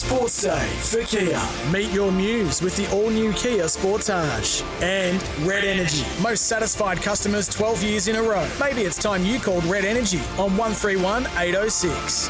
Sports Day for Kia. Meet your muse with the all-new Kia Sportage. And Red Energy. Most satisfied customers 12 years in a row. Maybe it's time you called Red Energy on 131806.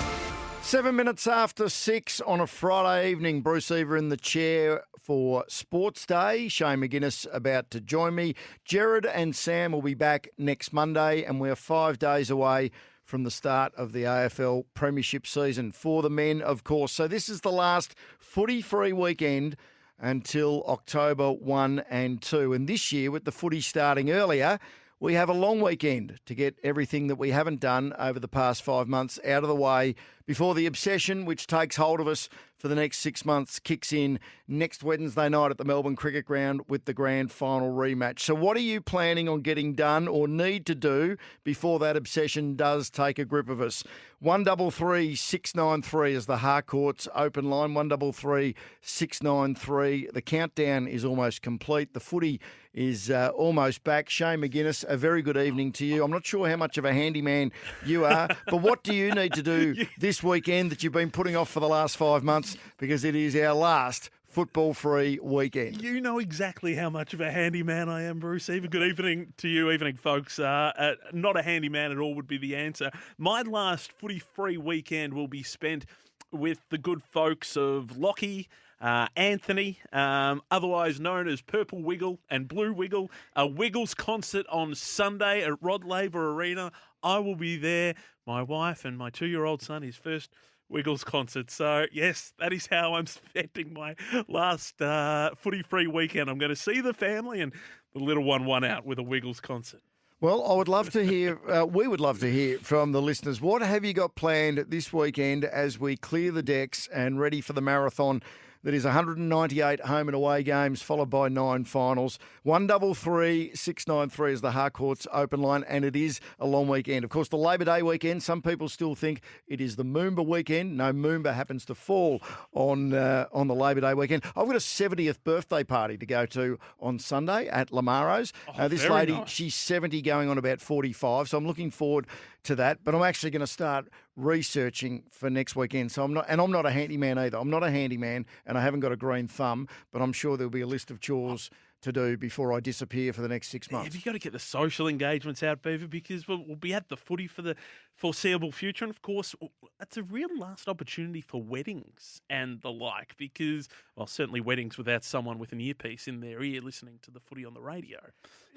7 minutes after 6 on a Friday evening. Bruce Eva in the chair for Sports Day. Shane McGuinness about to join me. Jared and Sam will be back next Monday, and we're 5 days away from the start of the AFL Premiership season for the men, of course. So this is the last footy-free weekend until October 1 and 2. And this year, with the footy starting earlier, we have a long weekend to get everything that we haven't done over the past 5 months out of the way before the obsession, which takes hold of us for the next 6 months, kicks in next Wednesday night at the Melbourne Cricket Ground with the grand final rematch. So what are you planning on getting done or need to do before that obsession does take a grip of us? 133-693 is the Harcourt's open line, 133-693. The countdown is almost complete. The footy is almost back. Shane McGuinness, a very good evening to you. I'm not sure how much of a handyman you are, but what do you need to do this weekend that you've been putting off for the last 5 months, because it is our last football-free weekend? You know exactly how much of a handyman I am, Bruce. Even good evening to you, evening folks. Not a handyman at all would be the answer. My last footy-free weekend will be spent with the good folks of Lockie, Anthony, otherwise known as Purple Wiggle and Blue Wiggle, a Wiggles concert on Sunday at Rod Laver Arena. I will be there. My wife and my 2-year-old son, his first Wiggles concert. So, yes, that is how I'm spending my last footy-free weekend. I'm going to see the family, and the little one won out with a Wiggles concert. Well, I would love to hear, we would love to hear from the listeners. What have you got planned this weekend as we clear the decks and ready for the marathon that is 198 home and away games, followed by 9 finals? 133-693 is the Harcourt's open line, and it is a long weekend. Of course, the Labor Day weekend, some people still think it is the Moomba weekend. No, Moomba happens to fall on the Labor Day weekend. I've got a 70th birthday party to go to on Sunday at Lamaro's. This lady, nice. She's 70 going on about 45, so I'm looking forward to that. But I'm actually going to start researching for next weekend. So I'm not a handyman either. I'm not a handyman, and I haven't got a green thumb, but I'm sure there'll be a list of chores to do before I disappear for the next 6 months. Have you got to get the social engagements out, Beaver, because we'll be at the footy for the foreseeable future. And, of course, that's a real last opportunity for weddings and the like, because, well, certainly weddings without someone with an earpiece in their ear listening to the footy on the radio.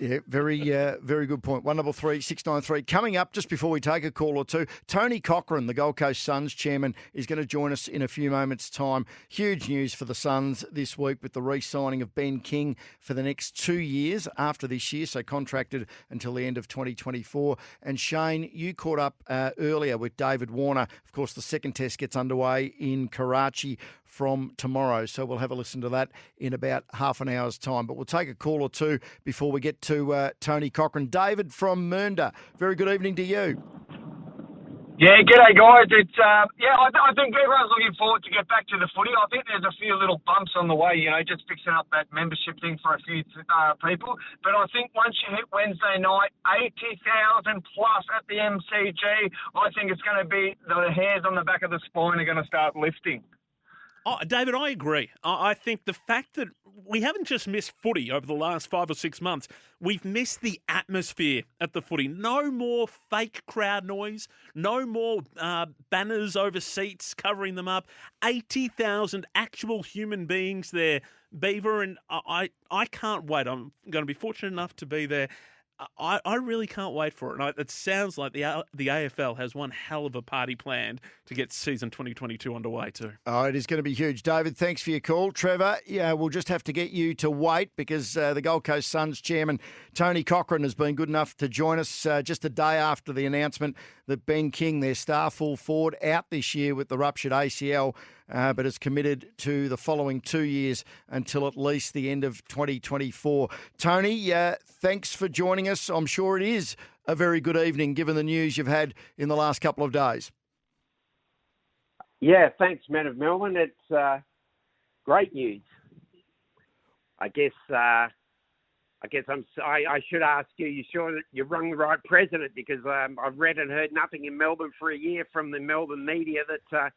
Yeah, very good point. 133-693. Coming up, just before we take a call or two, Tony Cochrane, the Gold Coast Suns chairman, is going to join us in a few moments' time. Huge news for the Suns this week with the re-signing of Ben King for the next 2 years after this year, so contracted until the end of 2024. And Shane, you caught up earlier with David Warner. Of course, the second test gets underway in Karachi from tomorrow, so we'll have a listen to that in about half an hour's time. But we'll take a call or two before we get to Tony Cochrane. David from Mernda, very good evening to you. Yeah, g'day guys. It's I think everyone's looking forward to get back to the footy. I think there's a few little bumps on the way, just fixing up that membership thing for a few people. But I think once you hit Wednesday night, 80,000 plus at the MCG, I think it's going to be the hairs on the back of the spine are going to start lifting. Oh, David, I agree. I think the fact that we haven't just missed footy over the last 5 or 6 months, we've missed the atmosphere at the footy. No more fake crowd noise, no more banners over seats covering them up. 80,000 actual human beings there, Beaver, and I can't wait. I'm going to be fortunate enough to be there. I really can't wait for it. And it sounds like the AFL has one hell of a party planned to get season 2022 underway too. Oh, it is going to be huge. David, thanks for your call. Trevor, we'll just have to get you to wait because the Gold Coast Suns chairman, Tony Cochrane, has been good enough to join us just a day after the announcement that Ben King, their star full forward, out this year with the ruptured ACL, but is committed to the following 2 years until at least the end of 2024. Tony, thanks for joining us. I'm sure it is a very good evening given the news you've had in the last couple of days. Yeah, thanks, man of Melbourne. It's great news. I guess I should ask you. You sure that you rung the right president? Because I've read and heard nothing in Melbourne for a year from the Melbourne media that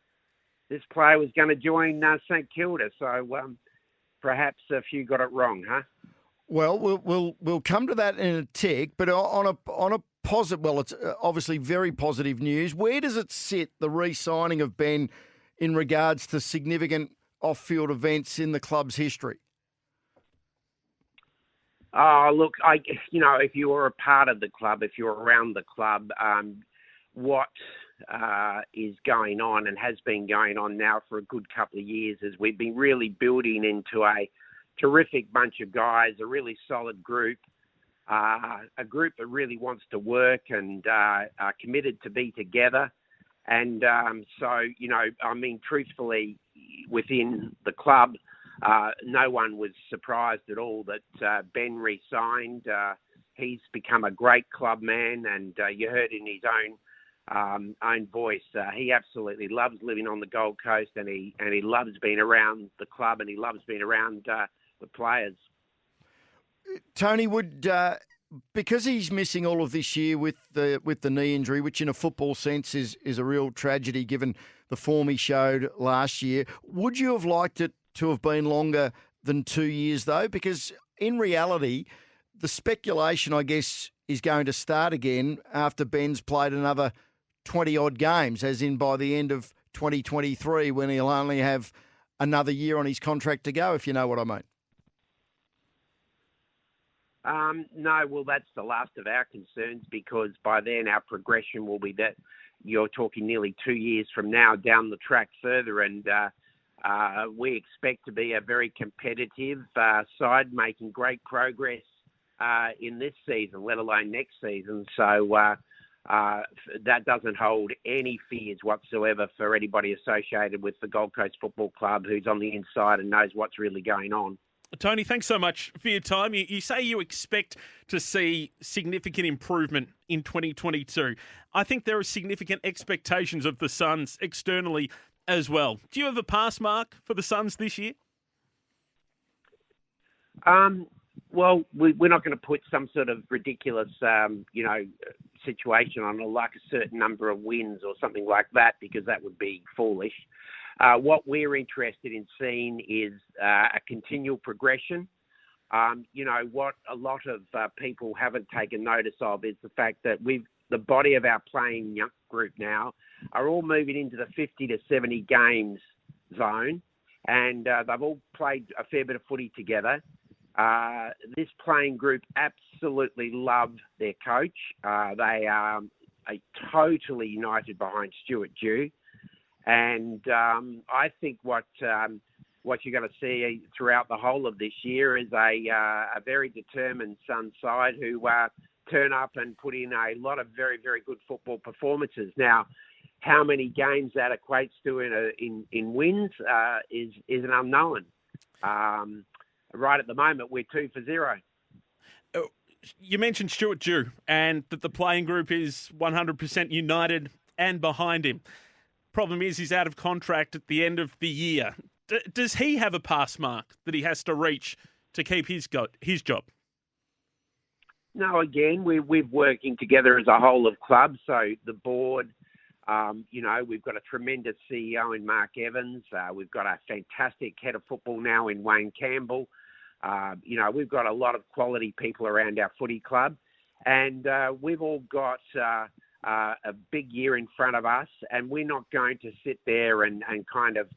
this player was going to join St Kilda. So perhaps a few got it wrong, huh? Well, we'll come to that in a tick, but on a positive, well, it's obviously very positive news. Where does it sit, the re-signing of Ben, in regards to significant off-field events in the club's history? Oh, look, if you were a part of the club, if you're around the club, what is going on and has been going on now for a good couple of years is we've been really building into a terrific bunch of guys, a really solid group, a group that really wants to work and are committed to be together. And truthfully, within the club, no one was surprised at all that Ben re-signed. He's become a great club man, and you heard in his own voice, he absolutely loves living on the Gold Coast, and he loves being around the club, and he loves being around the players. Tony, because he's missing all of this year with the knee injury, which in a football sense is a real tragedy given the form he showed last year, would you have liked it to have been longer than 2 years, though? Because in reality, the speculation, I guess, is going to start again after Ben's played another 20-odd games, as in by the end of 2023, when he'll only have another year on his contract to go, if you know what I mean. No, well, that's the last of our concerns, because by then our progression will be that you're talking nearly 2 years from now down the track further, and we expect to be a very competitive side, making great progress in this season, let alone next season. So that doesn't hold any fears whatsoever for anybody associated with the Gold Coast Football Club who's on the inside and knows what's really going on. Tony, thanks so much for your time. You say you expect to see significant improvement in 2022. I think there are significant expectations of the Suns externally as well. Do you have a pass mark for the Suns this year? Well, we're not going to put some sort of ridiculous, situation on like a certain number of wins or something like that, because that would be foolish. What we're interested in seeing is a continual progression. What a lot of people haven't taken notice of is the fact that the body of our playing young group now are all moving into the 50 to 70 games zone, and they've all played a fair bit of footy together. This playing group absolutely love their coach. They are totally united behind Stuart Dew. And I think what you're going to see throughout the whole of this year is a very determined Sun side who turn up and put in a lot of very, very good football performances. Now, how many games that equates to in wins is an unknown. Right at the moment, we're 2-0. You mentioned Stuart Dew and that the playing group is 100% united and behind him. Problem is he's out of contract at the end of the year. Does he have a pass mark that he has to reach to keep his job? No, again, we're working together as a whole of club. So the board, we've got a tremendous CEO in Mark Evans. We've got a fantastic head of football now in Wayne Campbell. We've got a lot of quality people around our footy club, and we've all got a big year in front of us, and we're not going to sit there and kind of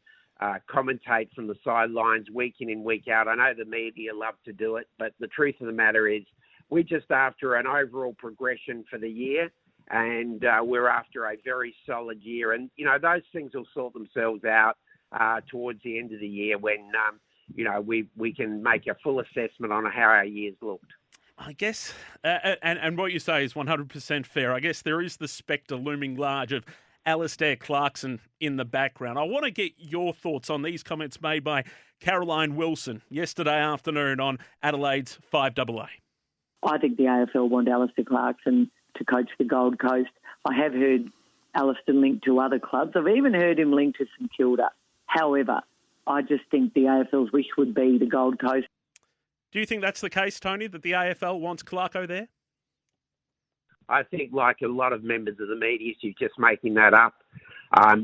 commentate from the sidelines week in and week out. I know the media love to do it, but the truth of the matter is we're just after an overall progression for the year, and we're after a very solid year. And, those things will sort themselves out towards the end of the year when, we can make a full assessment on how our year's looked. I guess, and what you say is 100% fair. I guess there is the spectre looming large of Alistair Clarkson in the background. I want to get your thoughts on these comments made by Caroline Wilson yesterday afternoon on Adelaide's 5AA. I think the AFL want Alistair Clarkson to coach the Gold Coast. I have heard Alistair linked to other clubs. I've even heard him linked to St Kilda. However, I just think the AFL's wish would be the Gold Coast. Do you think that's the case, Tony, that the AFL wants Clarko there? I think, like a lot of members of the media, she's just making that up. I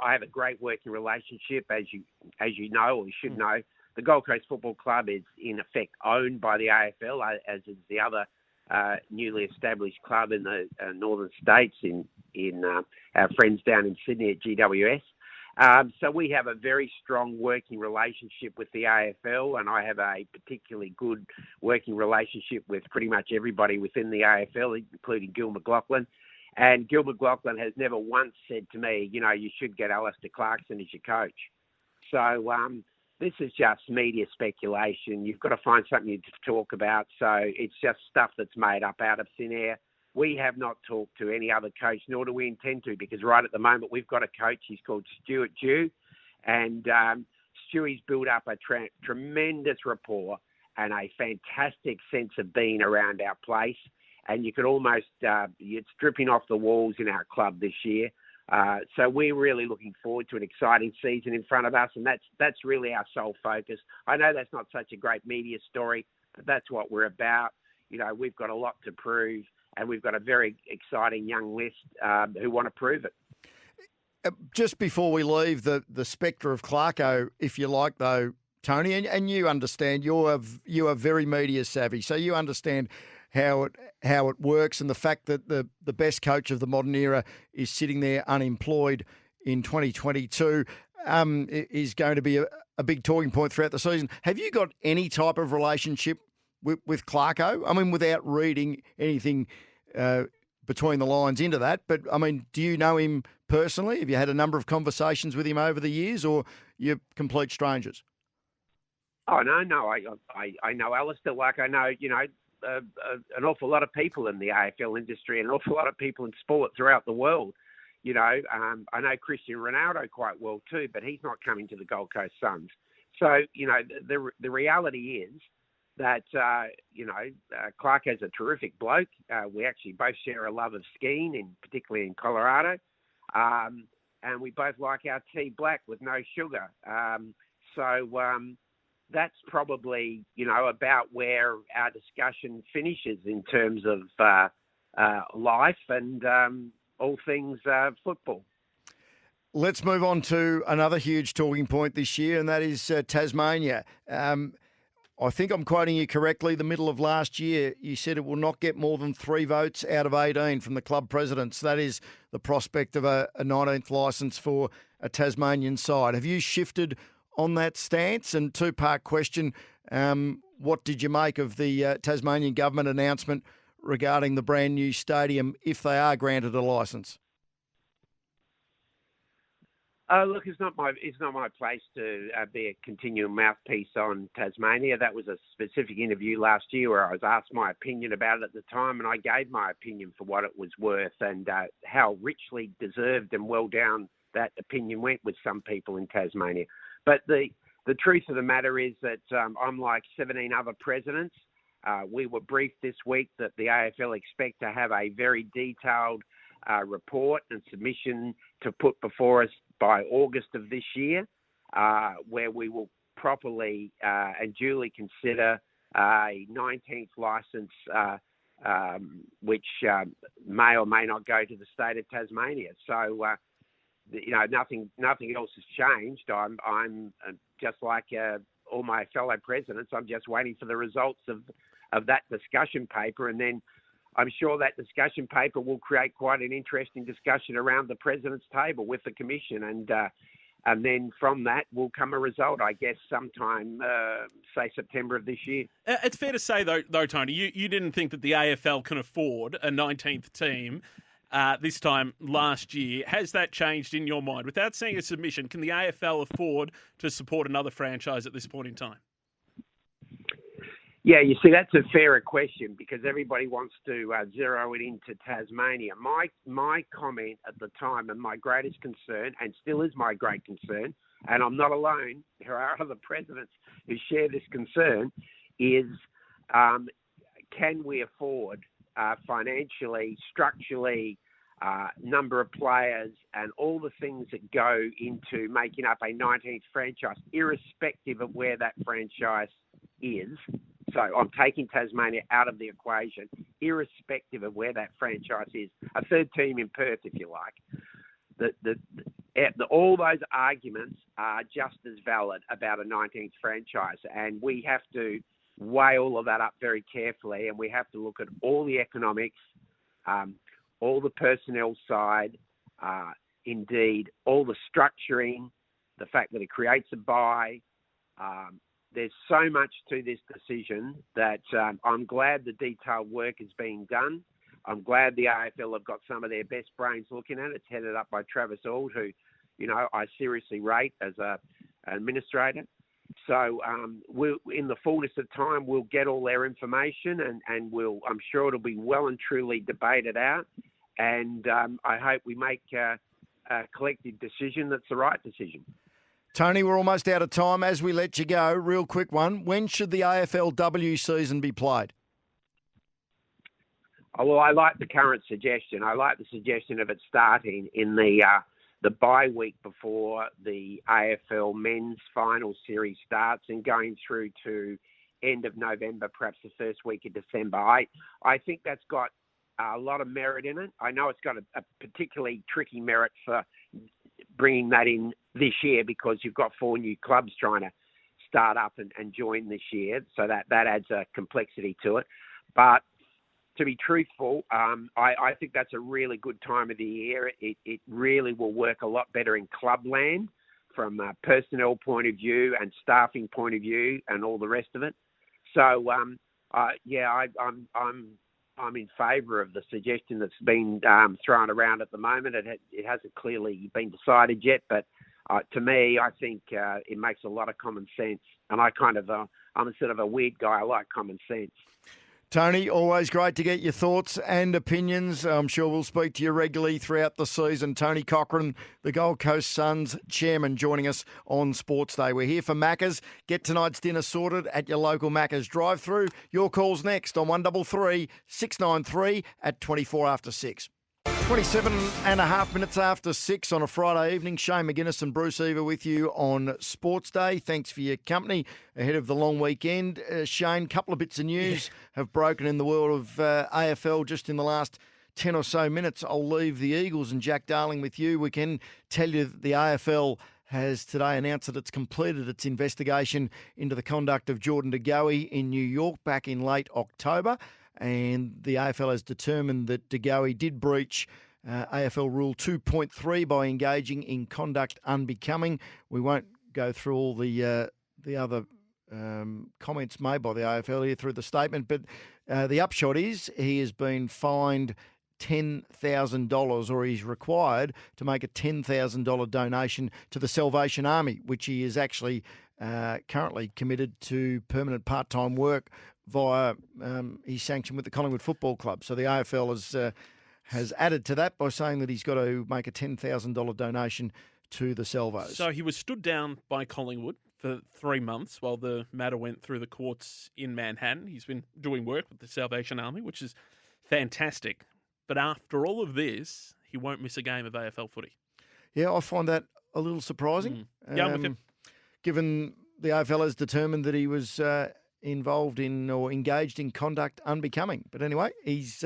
have a great working relationship, as you know, or you should know. The Gold Coast Football Club is in effect owned by the AFL, as is the other newly established club in the northern states in our friends down in Sydney at GWS. So we have a very strong working relationship with the AFL, and I have a particularly good working relationship with pretty much everybody within the AFL, including Gil McLachlan. And Gil McLachlan has never once said to me, you should get Alistair Clarkson as your coach. So this is just media speculation. You've got to find something to talk about. So it's just stuff that's made up out of thin air. We have not talked to any other coach, nor do we intend to, because right at the moment we've got a coach. He's called Stuart Dew, and Stewie's built up a tremendous rapport and a fantastic sense of being around our place. And you could almost, it's dripping off the walls in our club this year. So we're really looking forward to an exciting season in front of us, and that's really our sole focus. I know that's not such a great media story, but that's what we're about. We've got a lot to prove, and we've got a very exciting young list who want to prove it. Just before we leave the spectre of Clarko, if you like, though, Tony, and you understand, you are very media savvy, so you understand how it works, and the fact that the best coach of the modern era is sitting there unemployed in 2022 is going to be a big talking point throughout the season. Have you got any type of relationship with Clarko? I mean, without reading anything between the lines into that, but I mean, do you know him personally? Have you had a number of conversations with him over the years, or you're complete strangers? Oh, no. I know Alistair like I know, an awful lot of people in the AFL industry and an awful lot of people in sport throughout the world. I know Cristiano Ronaldo quite well too, but he's not coming to the Gold Coast Suns. So, the reality is that, Clark is a terrific bloke. We actually both share a love of skiing, particularly in Colorado. And we both like our tea black with no sugar. That's probably, about where our discussion finishes in terms of life and all things football. Let's move on to another huge talking point this year, and that is Tasmania. I think I'm quoting you correctly. The middle of last year, you said it will not get more than 3 votes out of 18 from the club presidents. That is the prospect of a 19th licence for a Tasmanian side. Have you shifted on that stance? And 2-part question, what did you make of the Tasmanian government announcement regarding the brand new stadium if they are granted a licence? Look, it's not my place to be a continual mouthpiece on Tasmania. That was a specific interview last year where I was asked my opinion about it at the time, and I gave my opinion for what it was worth and how richly deserved and well down that opinion went with some people in Tasmania. But the truth of the matter is that unlike 17 other presidents, we were briefed this week that the AFL expect to have a very detailed report and submission to put before us by August of this year, where we will properly and duly consider a 19th licence, which may or may not go to the state of Tasmania. So, nothing else has changed. I'm just like all my fellow presidents. I'm just waiting for the results of that discussion paper, and then I'm sure that discussion paper will create quite an interesting discussion around the president's table with the commission, and then from that will come a result, I guess, sometime, say September of this year. It's fair to say, though, Tony, you didn't think that the AFL can afford a 19th team this time last year. Has that changed in your mind? Without seeing a submission, can the AFL afford to support another franchise at this point in time? Yeah, you see, that's a fairer question because everybody wants to zero it into Tasmania. My comment at the time and my greatest concern, and still is my great concern, and I'm not alone, there are other presidents who share this concern, is can we afford financially, structurally, number of players and all the things that go into making up a 19th franchise, irrespective of where that franchise is. So I'm taking Tasmania out of the equation, irrespective of where that franchise is. A third team in Perth, if you like. all those arguments are just as valid about a 19th franchise, and we have to weigh all of that up very carefully, and we have to look at all the economics, all the personnel side, indeed all the structuring, the fact that it creates a bye. There's so much to this decision that I'm glad the detailed work is being done. I'm glad the AFL have got some of their best brains looking at it. It's headed up by Travis Auld, who, I seriously rate as an administrator. So we'll, in the fullness of time, we'll get all their information and I'm sure it'll be well and truly debated out. And I hope we make a collective decision that's the right decision. Tony, we're almost out of time. As we let you go, real quick one. When should the AFLW season be played? Oh, well, I like the current suggestion. I like the suggestion of it starting in the bye week before the AFL men's final series starts and going through to end of November, perhaps the first week of December. I think that's got a lot of merit in it. I know it's got a particularly tricky merit for bringing that in this year because you've got 4 new clubs trying to start up and join this year, so that adds a complexity to it. But to be truthful, I think that's a really good time of the year. It really will work a lot better in clubland from a personnel point of view and staffing point of view and all the rest of it. So, I'm in favour of the suggestion that's been thrown around at the moment. It hasn't clearly been decided yet, but to me, I think it makes a lot of common sense. And I'm a sort of a weird guy. I like common sense. Tony, always great to get your thoughts and opinions. I'm sure we'll speak to you regularly throughout the season. Tony Cochrane, the Gold Coast Suns chairman, joining us on Sports Day. We're here for Macca's. Get tonight's dinner sorted at your local Macca's drive-through. Your call's next on 133 693 at 24 after 6. 27 and a half minutes after 6 on a Friday evening. Shane McGuinness and Bruce Eva with you on Sports Day. Thanks for your company ahead of the long weekend. Shane, a couple of bits of news have broken in the world of AFL just in the last 10 or so minutes. I'll leave the Eagles and Jack Darling with you. We can tell you that the AFL has today announced that it's completed its investigation into the conduct of Jordan De Goey in New York back in late October. And the AFL has determined that De Goey did breach AFL Rule 2.3 by engaging in conduct unbecoming. We won't go through all the other comments made by the AFL here through the statement, but the upshot is he has been fined $10,000, or he's required to make a $10,000 donation to the Salvation Army, which he is actually currently committed to permanent part-time work via his sanction with the Collingwood Football Club. So the AFL has added to that by saying that he's got to make a $10,000 donation to the Salvos. So he was stood down by Collingwood for 3 months while the matter went through the courts in Manhattan. He's been doing work with the Salvation Army, which is fantastic. But after all of this, he won't miss a game of AFL footy. Yeah, I find that a little surprising. Yeah, I'm with you. Given the AFL has determined that he was involved in or engaged in conduct unbecoming. But anyway, he's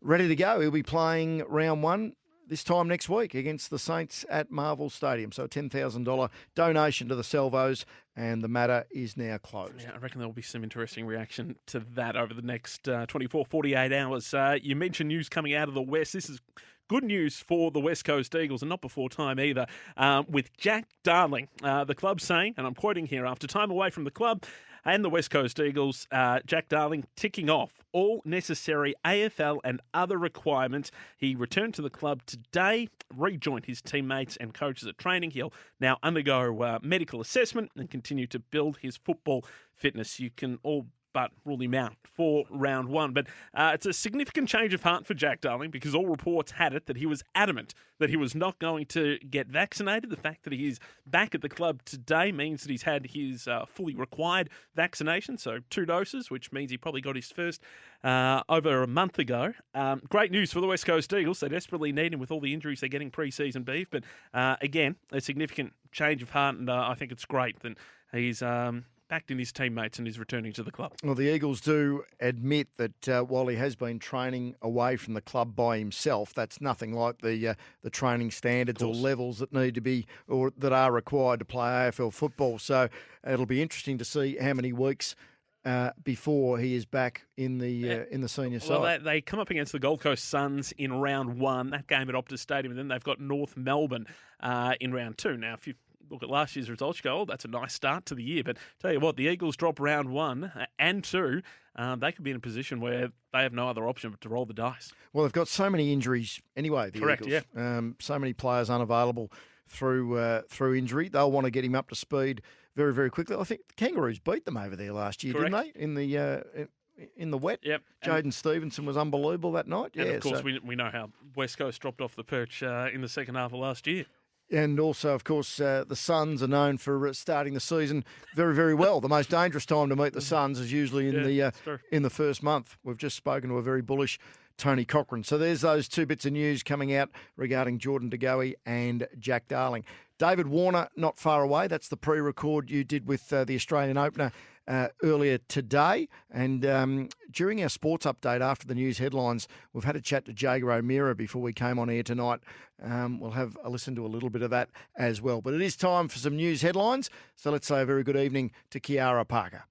ready to go. He'll be playing round 1 this time next week against the Saints at Marvel Stadium. So a $10,000 donation to the Salvos, and the matter is now closed. Yeah, I reckon there'll be some interesting reaction to that over the next 24, 48 hours. You mentioned news coming out of the West. This is good news for the West Coast Eagles, and not before time either, with Jack Darling. The club saying, and I'm quoting here, after time away from the club and the West Coast Eagles, Jack Darling ticking off all necessary AFL and other requirements. He returned to the club today, rejoined his teammates and coaches at training. He'll now undergo medical assessment and continue to build his football fitness. You can all but rule him out for round 1. But it's a significant change of heart for Jack Darling because all reports had it that he was adamant that he was not going to get vaccinated. The fact that he is back at the club today means that he's had his fully required vaccination, so 2 doses, which means he probably got his first over a month ago. Great news for the West Coast Eagles. They desperately need him with all the injuries they're getting pre-season beef. But again, a significant change of heart, and I think it's great that he's backed in his teammates and is returning to the club. Well, the Eagles do admit that while he has been training away from the club by himself, that's nothing like the training standards or levels that need to be or that are required to play AFL football. So it'll be interesting to see how many weeks before he is back in the senior side. Well, they come up against the Gold Coast Suns in round 1, that game at Optus Stadium, and then they've got North Melbourne in round 2. Now, if you look at last year's results, you go, oh, that's a nice start to the year. But tell you what, the Eagles drop round 1 and 2. They could be in a position where they have no other option but to roll the dice. Well, they've got so many injuries anyway, the Correct, Eagles. Yeah. So many players unavailable through injury. They'll want to get him up to speed very, very quickly. I think the Kangaroos beat them over there last year, Correct. didn't they? In the wet. Yep. Jaden Stevenson was unbelievable that night. And of course, we know how West Coast dropped off the perch in the second half of last year. And also, of course, the Suns are known for starting the season very, very well. The most dangerous time to meet the Suns is usually in the first month. We've just spoken to a very bullish Tony Cochran. So there's those two bits of news coming out regarding Jordan De Goey and Jack Darling. David Warner, not far away. That's the pre-record you did with the Australian opener earlier today. And during our sports update after the news headlines, we've had a chat to Jager O'Meara before we came on air tonight. We'll have a listen to a little bit of that as well. But it is time for some news headlines. So let's say a very good evening to Kiara Parker.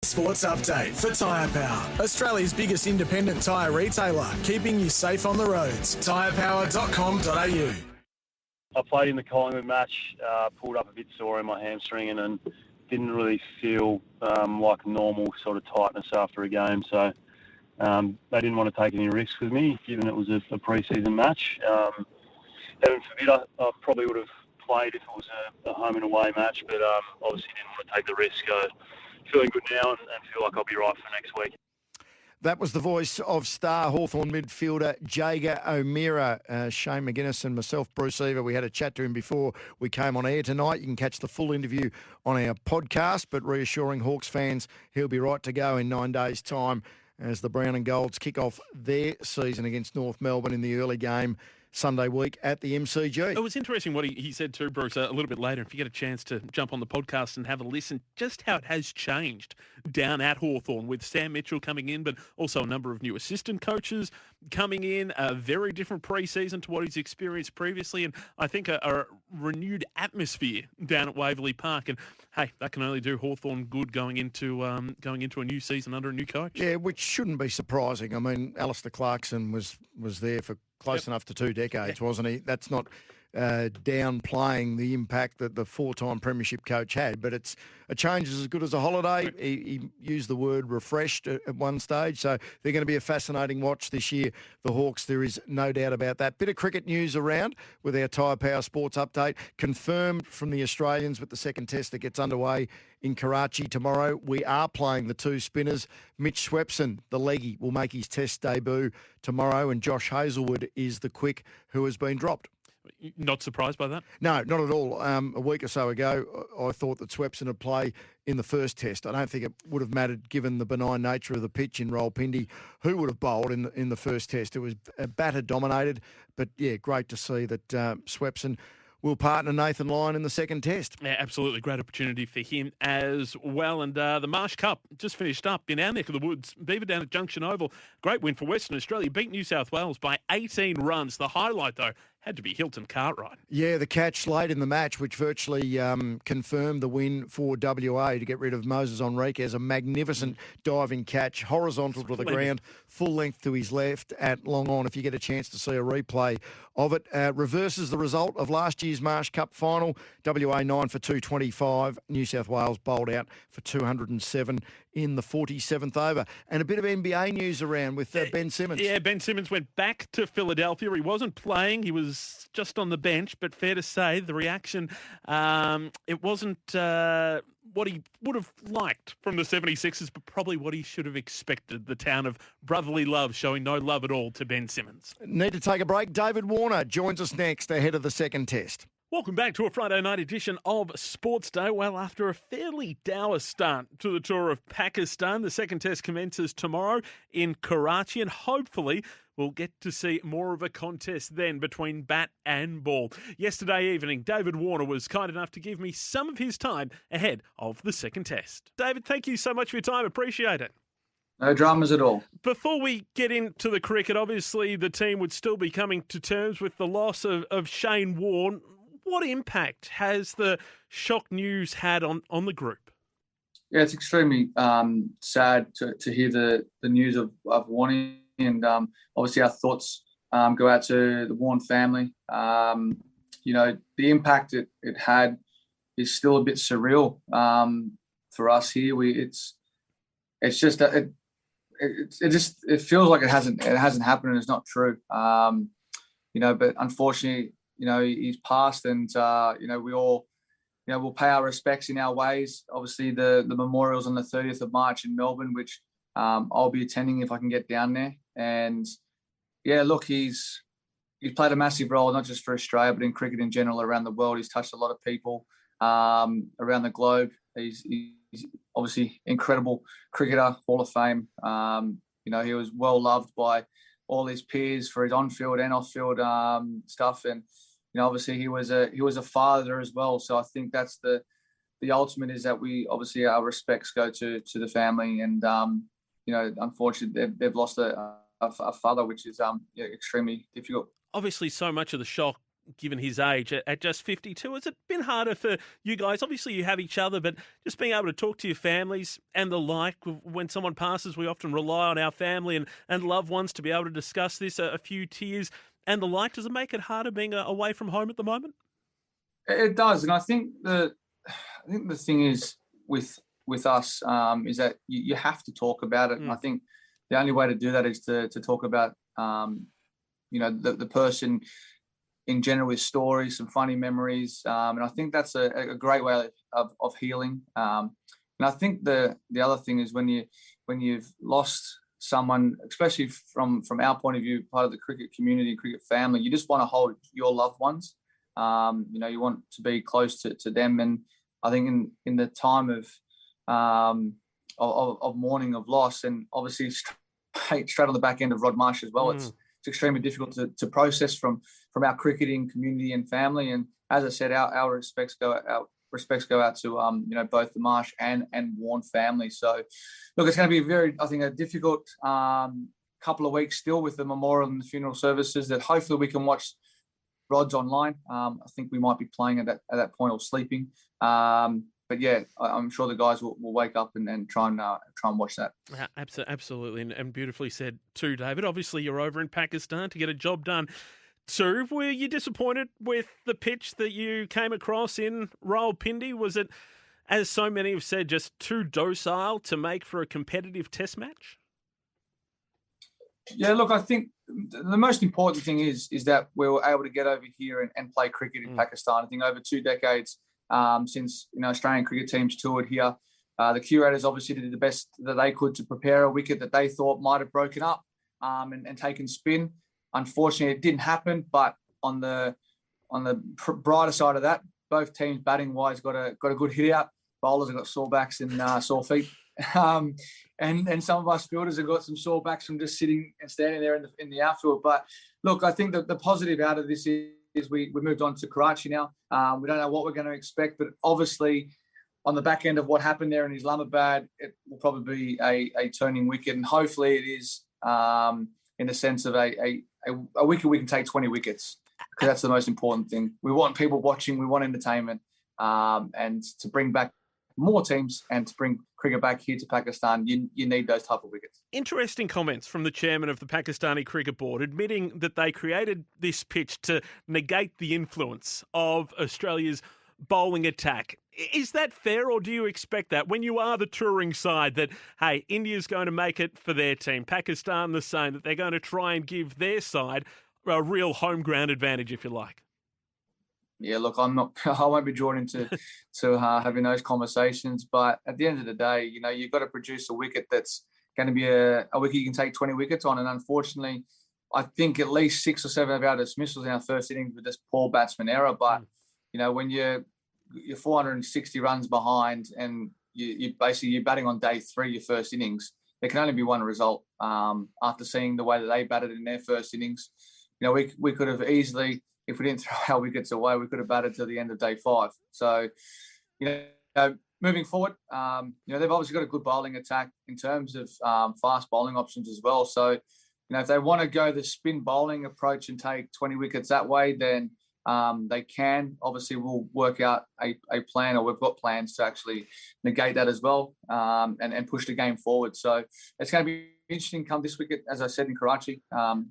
Sports update for Tyre Power, Australia's biggest independent tyre retailer, keeping you safe on the roads. Tyrepower.com.au. I played in the Collingwood match, pulled up a bit sore in my hamstring and didn't really feel like normal sort of tightness after a game. So they didn't want to take any risks with me, given it was a pre-season match. Heaven forbid, I probably would have played if it was a home and away match, but obviously didn't want to take the risk. Feeling good now and feel like I'll be right for next week. That was the voice of star Hawthorn midfielder Jager O'Meara. Shane McGuinness and myself, Bruce Eva, we had a chat to him before we came on air tonight. You can catch the full interview on our podcast, but reassuring Hawks fans, he'll be right to go in 9 days' time as the Brown and Golds kick off their season against North Melbourne in the early game Sunday week at the MCG. It was interesting what he said too, Bruce, a little bit later. If you get a chance to jump on the podcast and have a listen, just how it has changed down at Hawthorn with Sam Mitchell coming in, but also a number of new assistant coaches coming in, a very different pre-season to what he's experienced previously, and I think a renewed atmosphere down at Waverley Park. And hey, that can only do Hawthorn good going into a new season under a new coach. Yeah, which shouldn't be surprising. I mean, Alistair Clarkson was there for close enough to 2 decades, wasn't he? That's not downplaying the impact that the four-time premiership coach had, but it's a change is as good as a holiday. He used the word refreshed at one stage, so they're going to be a fascinating watch this year, the Hawks. There is no doubt about that. Bit of cricket news around with our Tyre Power Sports update. Confirmed from the Australians with the second test that gets underway in Karachi tomorrow. We are playing the two spinners. Mitch Swepson, the leggy, will make his test debut tomorrow, and Josh Hazlewood is the quick who has been dropped. Not surprised by that? No, not at all. A week or so ago, I thought that Swepson would play in the first test. I don't think it would have mattered given the benign nature of the pitch in Rawalpindi who would have bowled in the first test. It was batter dominated, but yeah, great to see that Swepson will partner Nathan Lyon in the second test. Yeah, absolutely. Great opportunity for him as well. And the Marsh Cup just finished up in our neck of the woods. Beaver down at Junction Oval. Great win for Western Australia. Beat New South Wales by 18 runs. The highlight, though, had to be Hilton Cartwright. Yeah, the catch late in the match, which virtually confirmed the win for WA to get rid of Moses Enriquez. A magnificent diving catch, horizontal to the ground, full length to his left at long on. If you get a chance to see a replay of it, reverses the result of last year's Marsh Cup final. WA 9 for 225. New South Wales bowled out for 207 in the 47th over. And a bit of NBA news around with Ben Simmons. Yeah, Ben Simmons went back to Philadelphia. He wasn't playing. He was just on the bench, but fair to say the reaction, it wasn't what he would have liked from the 76ers, but probably what he should have expected. The town of brotherly love showing no love at all to Ben Simmons. Need to take a break. David Warner joins us next ahead of the second test. Welcome back to a Friday night edition of Sports Day. Well, after a fairly dour start to the tour of Pakistan, the second test commences tomorrow in Karachi, and hopefully we'll get to see more of a contest then between bat and ball. Yesterday evening, David Warner was kind enough to give me some of his time ahead of the second test. David, thank you so much for your time. Appreciate it. No dramas at all. Before we get into the cricket, obviously the team would still be coming to terms with the loss of Shane Warne. What impact has the shock news had on the group? Yeah, it's extremely sad to hear the news of Warne, and obviously our thoughts go out to the Warne family. The impact it had is still a bit surreal for us here. It's just that it feels like it hasn't happened, and it's not true. But unfortunately, he's passed, and we all, we'll pay our respects in our ways. Obviously, the memorial's on the 30th of March in Melbourne, which I'll be attending if I can get down there. And yeah, look, he's played a massive role, not just for Australia, but in cricket in general around the world. He's touched a lot of people around the globe. He's obviously incredible cricketer, Hall of Fame. He was well loved by all his peers for his on-field and off-field stuff, and obviously he was a father as well. So I think that's the ultimate, is that we obviously, our respects go to the family, and unfortunately they've lost a father, which is extremely difficult. Obviously, so much of the shock, given his age at just 52, has it been harder for you guys? Obviously, you have each other, but just being able to talk to your families and the like. When someone passes, we often rely on our family and loved ones to be able to discuss this, a few tears and the like. Does it make it harder being away from home at the moment? It does, and I think the thing is with us is that you have to talk about it, and I think the only way to do that is to talk about the person in general, with stories, some funny memories, and I think that's a great way of healing. And I think the other thing is when you've lost someone, especially from our point of view, part of the cricket community, cricket family, you just want to hold your loved ones. You want to be close to them, and I think in the time of mourning, of loss, and obviously straight on the back end of Rod Marsh as well, it's extremely difficult to process from our cricketing community and family. And as I said, our respects go out to both the Marsh and Warne family. So look, it's going to be a difficult couple of weeks still with the memorial and the funeral services, that hopefully we can watch Rod's online. I think we might be playing at that point, or sleeping. But yeah, I'm sure the guys will wake up and try and watch that. Absolutely, and beautifully said too, David. Obviously, you're over in Pakistan to get a job done. So, were you disappointed with the pitch that you came across in Rawalpindi? Was it, as so many have said, just too docile to make for a competitive test match? Yeah, look, I think the most important thing is that we were able to get over here and play cricket in Pakistan. I think over 2 decades since Australian cricket teams toured here, the curators obviously did the best that they could to prepare a wicket that they thought might have broken up and taken spin. Unfortunately, it didn't happen. But on the brighter side of that, both teams batting wise got a good hit out. Bowlers have got sore backs and sore feet. And some of us fielders have got some sore backs from just sitting and standing there in the outfield. But look, I think that the positive out of this is we moved on to Karachi now. We don't know what we're going to expect, but obviously on the back end of what happened there in Islamabad, it will probably be a turning wicket, and hopefully it is in the sense of a wicket we can take 20 wickets, because that's the most important thing. We want people watching, we want entertainment, and to bring back more teams and to bring cricket back here to Pakistan, you need those type of wickets. Interesting comments from the chairman of the Pakistani Cricket Board, admitting that they created this pitch to negate the influence of Australia's bowling attack. Is that fair, or do you expect that when you are the touring side that, hey, India's going to make it for their team, Pakistan the same, that they're going to try and give their side a real home ground advantage, if you like? Yeah, look, I won't be drawn into having those conversations. But at the end of the day, you've got to produce a wicket that's going to be a wicket you can take 20 wickets on. And unfortunately, I think at least 6 or 7 of our dismissals in our first innings with this poor batsman error. But when you're 460 runs behind and you're batting on day 3, your first innings, there can only be one result. After seeing the way that they batted in their first innings, we could have easily, if we didn't throw our wickets away, we could have batted to the end of day 5. So, moving forward, they've obviously got a good bowling attack in terms of fast bowling options as well. So, if they want to go the spin bowling approach and take 20 wickets that way, then they can. Obviously, we'll work out a plan, or we've got plans to actually negate that as well, and push the game forward. So it's going to be interesting come this wicket, as I said, in Karachi.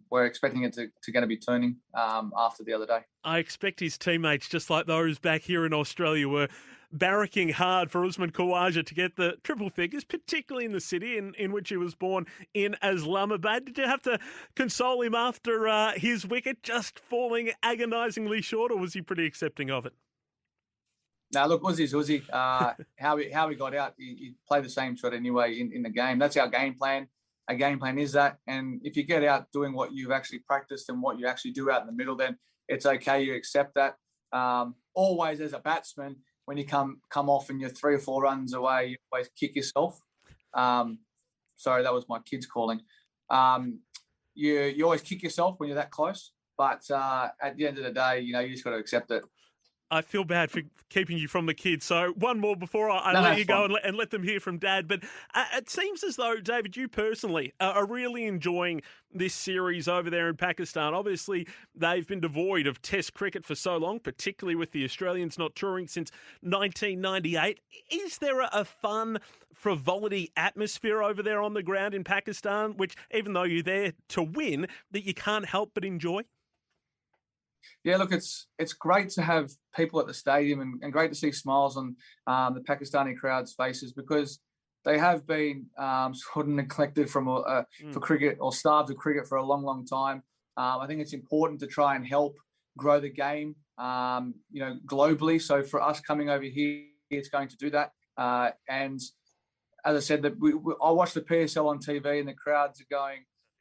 We're expecting it to going to be turning after the other day. I expect his teammates, just like those back here in Australia, were barracking hard for Usman Khawaja to get the triple figures, particularly in the city in which he was born in Islamabad. Did you have to console him after his wicket just falling agonisingly short, or was he pretty accepting of it? Now, look, Uzi. How he got out, he played the same shot anyway in the game. That's our game plan. Our game plan is that. And if you get out doing what you've actually practiced and what you actually do out in the middle, then it's okay. You accept that. Always as a batsman, when you come off and you're 3 or 4 runs away, you always kick yourself. Sorry, that was my kids calling. You always kick yourself when you're that close. But at the end of the day, you just got to accept it. I feel bad for keeping you from the kids. So one more before I let you go and let them hear from Dad. But it seems as though, David, you personally are really enjoying this series over there in Pakistan. Obviously, they've been devoid of Test cricket for so long, particularly with the Australians not touring since 1998. Is there a fun frivolity atmosphere over there on the ground in Pakistan, which, even though you're there to win, that you can't help but enjoy? Yeah, look, it's great to have people at the stadium and great to see smiles on the Pakistani crowd's faces, because they have been sort of neglected for cricket, or starved of cricket for a long, long time. I think it's important to try and help grow the game, globally. So for us coming over here, it's going to do that. And as I said, I watched the PSL on TV, and the crowds are going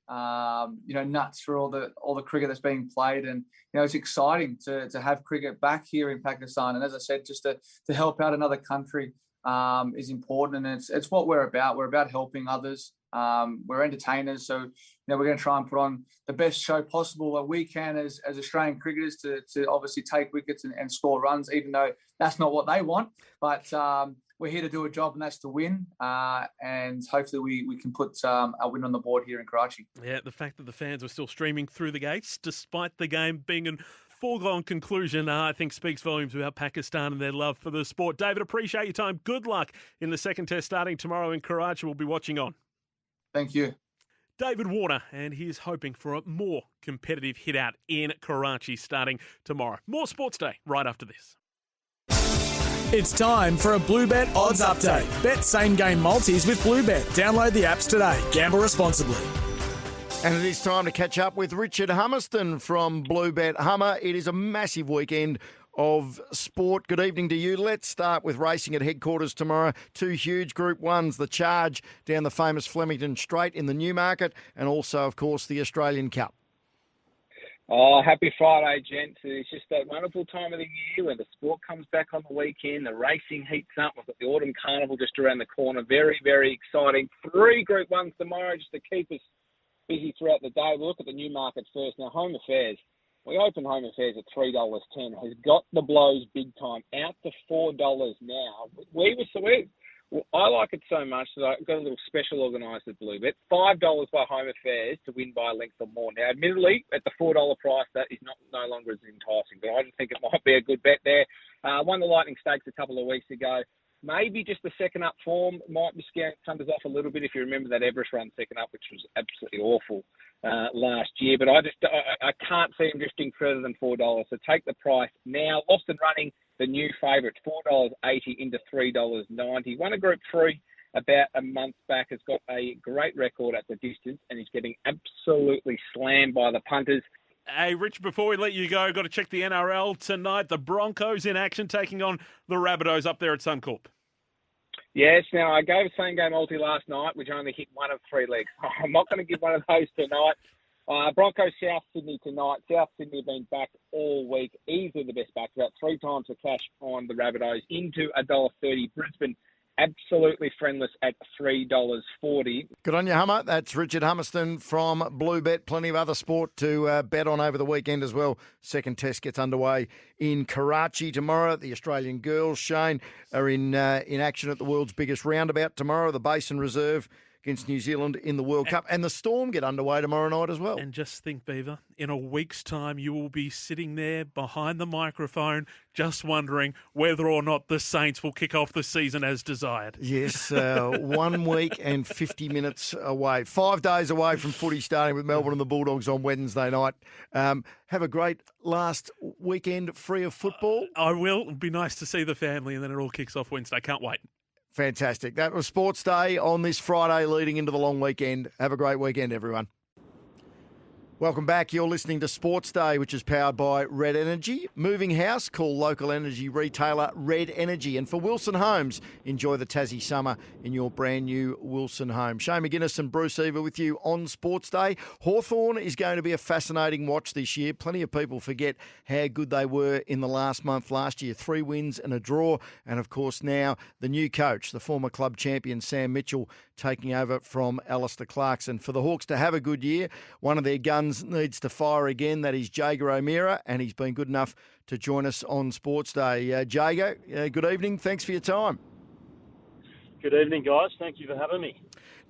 nuts for all the cricket that's being played, and it's exciting to have cricket back here in Pakistan. And as I said, just to help out another country is important, and it's what we're about. We're about helping others. We're entertainers, so we're going to try and put on the best show possible that we can as Australian cricketers to obviously take wickets and score runs, even though that's not what they want. But we're here to do a job, and that's to win. And hopefully we can put a win on the board here in Karachi. Yeah, the fact that the fans were still streaming through the gates, despite the game being in foregone conclusion, I think speaks volumes about Pakistan and their love for the sport. David, appreciate your time. Good luck in the second test starting tomorrow in Karachi. We'll be watching on. Thank you. David Warner, and he's hoping for a more competitive hit out in Karachi starting tomorrow. More Sports Day right after this. It's time for a Bluebet odds update. Bet same-game multis with Bluebet. Download the apps today. Gamble responsibly. And it is time to catch up with Richard Hummerston from Bluebet. Hummer, it is a massive weekend of sport. Good evening to you. Let's start with racing at headquarters tomorrow. 2 huge Group 1s, the Charge down the famous Flemington Straight in the Newmarket, and also, of course, the Australian Cup. Oh, happy Friday, gents. It's just that wonderful time of the year when the sport comes back on the weekend, the racing heats up. We've got the Autumn Carnival just around the corner. Very, very exciting. 3 Group 1s tomorrow just to keep us busy throughout the day. We'll look at the Newmarket first. Now, Home Affairs. We open Home Affairs at $3.10. Has got the blows big time. Out to $4 now. I like it so much that I've got a little special organised at Bluebet. $5 by Home Affairs to win by a length or more. Now, admittedly, at the $4 price, that is no longer as enticing, but I just think it might be a good bet there. Won the Lightning Stakes a couple of weeks ago. Maybe just the second up form might be scaring punters off a little bit if you remember that Everest run second up, which was absolutely awful last year. But I can't see him drifting further than $4. So take the price now. Lost and Running, the new favourite, $4.80 into $3.90. Won a Group 3 about a month back. Has got a great record at the distance, and he's getting absolutely slammed by the punters. Hey, Rich, before we let you go, got to check the NRL tonight. The Broncos in action taking on the Rabbitohs up there at Suncorp. Yes, now I gave a same-game multi last night, which only hit 1 of 3 legs. I'm not going to give one of those tonight. Broncos South Sydney tonight. South Sydney have been backed all week. Easily the best back. About 3 times the cash on the Rabbitohs. Into $1.30. Brisbane absolutely friendless at $3.40. Good on you, Hummer. That's Richard Hummerston from Bluebet. Plenty of other sport to bet on over the weekend as well. Second test gets underway in Karachi tomorrow. The Australian girls, Shane, are in action at the world's biggest roundabout tomorrow, the Basin Reserve against New Zealand in the World Cup. And the Storm get underway tomorrow night as well. And just think, Beaver, in a week's time, you will be sitting there behind the microphone just wondering whether or not the Saints will kick off the season as desired. Yes, 1 week and 50 minutes away. 5 days away from footy starting with Melbourne and the Bulldogs on Wednesday night. Have a great last weekend free of football. I will. It'll be nice to see the family, and then it all kicks off Wednesday. Can't wait. Fantastic. That was Sports Day on this Friday leading into the long weekend. Have a great weekend, everyone. Welcome back. You're listening to Sports Day, which is powered by Red Energy. Moving house, call local energy retailer Red Energy. And for Wilson Homes, enjoy the Tassie summer in your brand new Wilson home. Shane McGuinness and Bruce Eva with you on Sports Day. Hawthorn is going to be a fascinating watch this year. Plenty of people forget how good they were in the last month last year. 3 wins and a draw. And of course now the new coach, the former club champion Sam Mitchell, taking over from Alistair Clarkson. For the Hawks to have a good year, one of their guns needs to fire again. That is Jager O'Meara, and he's been good enough to join us on Sports Day. Jager, good evening. Thanks for your time. Good evening, guys. Thank you for having me.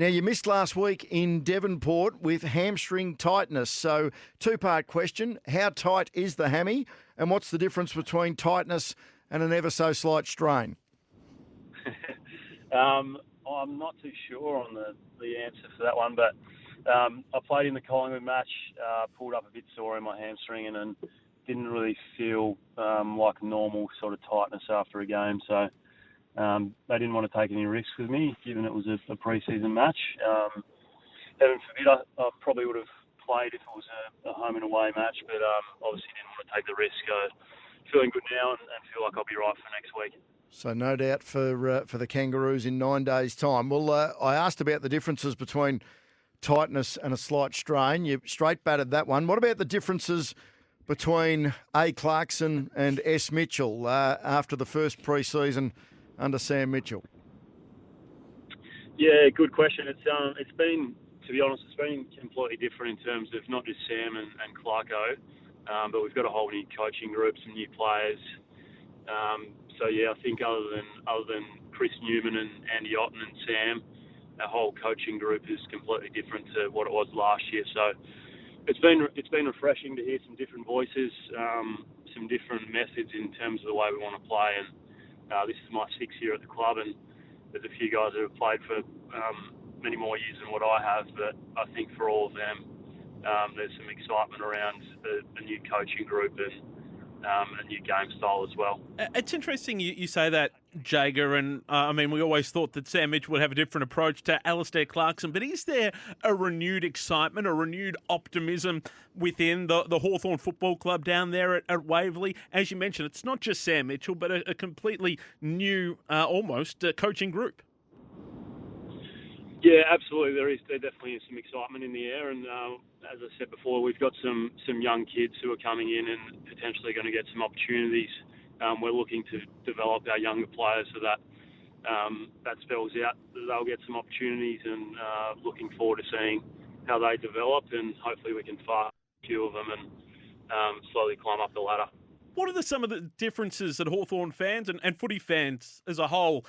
Now, you missed last week in Devonport with hamstring tightness. So, 2-part question. How tight is the hammy, and what's the difference between tightness and an ever so slight strain? I'm not too sure on the answer for that one, but I played in the Collingwood match, pulled up a bit sore in my hamstring, and then didn't really feel like normal sort of tightness after a game. So they didn't want to take any risks with me, given it was a pre-season match. Heaven forbid, I probably would have played if it was a home and away match, but obviously didn't want to take the risk. Feeling good now and feel like I'll be right for next week. So no doubt for the Kangaroos in 9 days' time. Well, I asked about the differences between tightness and a slight strain. You straight batted that one. What about the differences between A. Clarkson and S. Mitchell after the first pre-season under Sam Mitchell? Yeah, good question. It's been, to be honest, it's been completely different in terms of not just Sam and Clarko, but we've got a whole new coaching group, some new players. So yeah, I think other than Chris Newman and Andy Otten and Sam, our whole coaching group is completely different to what it was last year. So it's been refreshing to hear some different voices, some different methods in terms of the way we want to play. And this is my 6th year at the club, and there's a few guys that have played for many more years than what I have. But I think for all of them, there's some excitement around the new coaching group and a new game style as well. It's interesting you say that, Jager, and I mean, we always thought that Sam Mitchell would have a different approach to Alistair Clarkson, but is there a renewed excitement, a renewed optimism within the Hawthorn Football Club down there at Waverley? As you mentioned, it's not just Sam Mitchell, but a completely new, almost, coaching group. Yeah, absolutely. There definitely is some excitement in the air, and as I said before, we've got some young kids who are coming in and potentially going to get some opportunities. We're looking to develop our younger players so that spells out that they'll get some opportunities, and looking forward to seeing how they develop, and hopefully we can fire a few of them and slowly climb up the ladder. What are some of the differences that Hawthorn fans and footy fans as a whole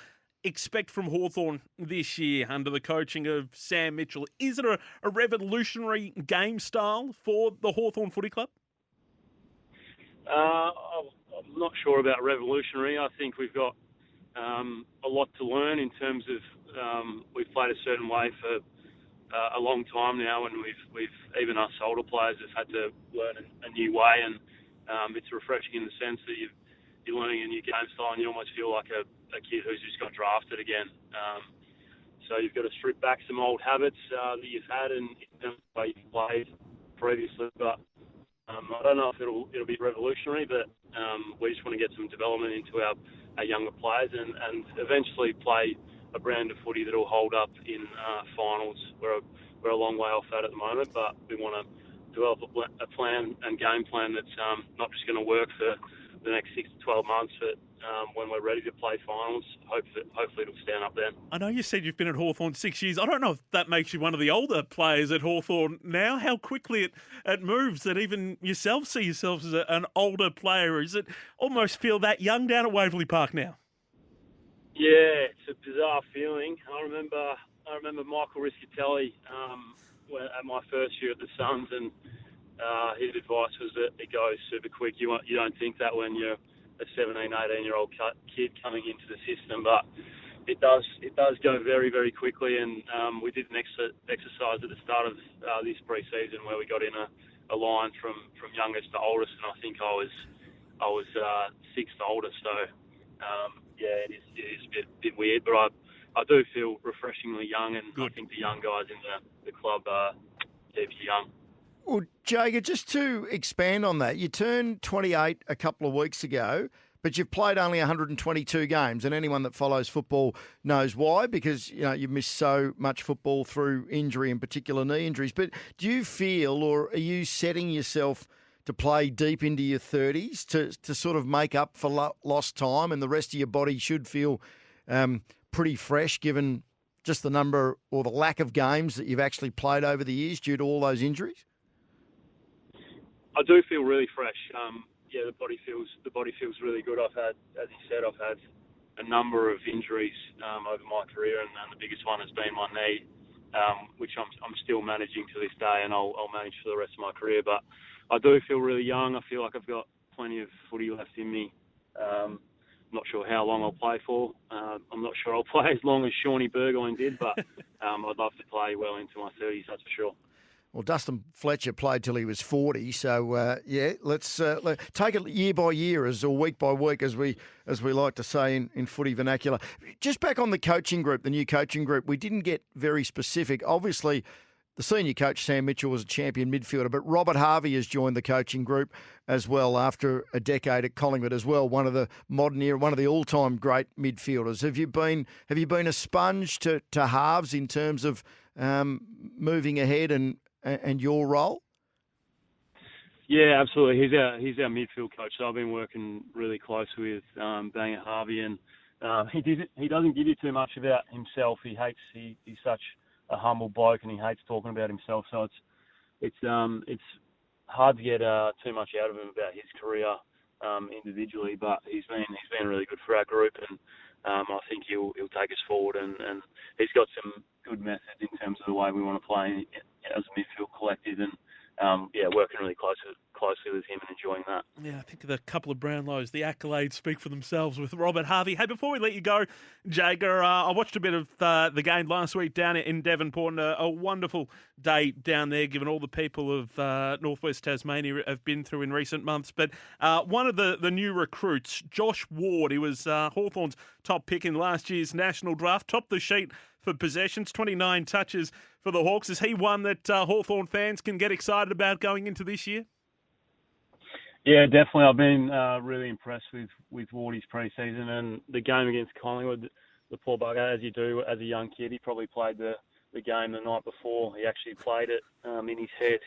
expect from Hawthorn this year under the coaching of Sam Mitchell? Is it a revolutionary game style for the Hawthorn Footy Club? I'm not sure about revolutionary. I think we've got a lot to learn in terms of we've played a certain way for a long time now, and we've even us older players have had to learn a new way, and it's refreshing in the sense that you're learning a new game style, and you almost feel like a kid who's just got drafted again. So you've got to strip back some old habits that you've had in terms of the way you've played previously. But I don't know if it'll be revolutionary, but we just want to get some development into our younger players and eventually play a brand of footy that will hold up in finals. We're a long way off that at the moment, but we want to develop a plan and game plan that's not just going to work for the next 6 to 12 months, but when we're ready to play finals, hopefully it'll stand up then. I know you said you've been at Hawthorn 6 years. I don't know if that makes you one of the older players at Hawthorn now. How quickly it moves that even yourself see yourself as an older player. Is it almost feel that young down at Waverley Park now? Yeah, it's a bizarre feeling. I remember Michael Riscatelli at my first year at the Suns, and his advice was that it goes super quick. You don't think that when you're a 17, 18-year-old kid coming into the system, but it does go very, very quickly. And we did an exercise at the start of this pre-season where we got in a line from youngest to oldest, and I think I was sixth oldest. So yeah, it is a bit weird, but I do feel refreshingly young, and good. I think the young guys in the club are deeply young. Well, Jager, just to expand on that, you turned 28 a couple of weeks ago, but you've played only 122 games, and anyone that follows football knows why, because you've missed so much football through injury, in particular knee injuries. But do you feel, or are you setting yourself to play deep into your 30s to sort of make up for lost time, and the rest of your body should feel pretty fresh given just the number or the lack of games that you've actually played over the years due to all those injuries? I do feel really fresh. The body feels really good. I've had, as you said, a number of injuries over my career, and the biggest one has been my knee, which I'm still managing to this day, and I'll manage for the rest of my career. But I do feel really young. I feel like I've got plenty of footy left in me. Not sure how long I'll play for. I'm not sure I'll play as long as Shawnee Burgoyne did, but I'd love to play well into my 30s, that's for sure. Well, Dustin Fletcher played till he was 40, so let's take it year by year or week by week, as we like to say in footy vernacular. Just back on the coaching group, the new coaching group, we didn't get very specific. Obviously, the senior coach, Sam Mitchell, was a champion midfielder, but Robert Harvey has joined the coaching group as well after a decade at Collingwood as well, one of the modern era, one of the all-time great midfielders. Have you been a sponge to halves in terms of moving ahead and your role? Yeah, absolutely. He's our midfield coach, so I've been working really closely with Banger Harvey, and he doesn't give you too much about himself. He's such a humble bloke, and he hates talking about himself. So it's hard to get too much out of him about his career individually, but he's been really good for our group, and I think he'll take us forward, and he's got some good methods in terms of the way we want to play as a midfield collective, and working really closely with him and enjoying that. Yeah, I think the couple of Brownlows, the accolades speak for themselves with Robert Harvey. Hey, before we let you go, Jager, I watched a bit of the game last week down in Devonport, and a wonderful day down there, given all the people of northwest Tasmania have been through in recent months. But one of the new recruits, Josh Ward, he was Hawthorn's top pick in last year's national draft, topped the sheet for possessions, 29 touches for the Hawks. Is he one that Hawthorn fans can get excited about going into this year? Yeah, definitely. I've been really impressed with Wardy's pre-season, and the game against Collingwood, the poor bugger, as you do as a young kid, he probably played the game the night before. He actually played it in his head,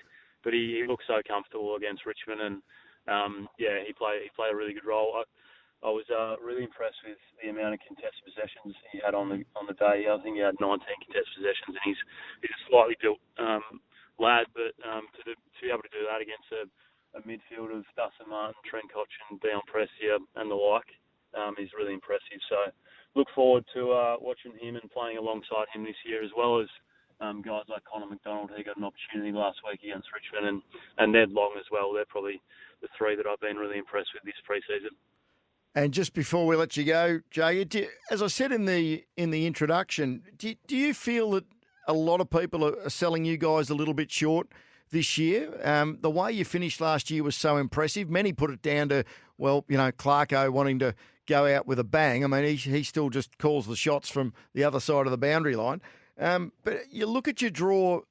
but he looked so comfortable against Richmond, and he played a really good role. I was really impressed with the amount of contested possessions he had on the day. I think he had 19 contested possessions, and he's a slightly built lad, but to be able to do that against a midfield of Dustin Martin, Trent Cotchin, Dion Pressia, and the like is really impressive. So look forward to watching him and playing alongside him this year, as well as guys like Connor McDonald, who got an opportunity last week against Richmond, and Ned Long as well. They're probably the three that I've been really impressed with this pre-season. And just before we let you go, Jay, as I said in the introduction, do you feel that a lot of people are selling you guys a little bit short this year? The way you finished last year was so impressive. Many put it down to, Clarko wanting to go out with a bang. I mean, he still just calls the shots from the other side of the boundary line. But you look at your draw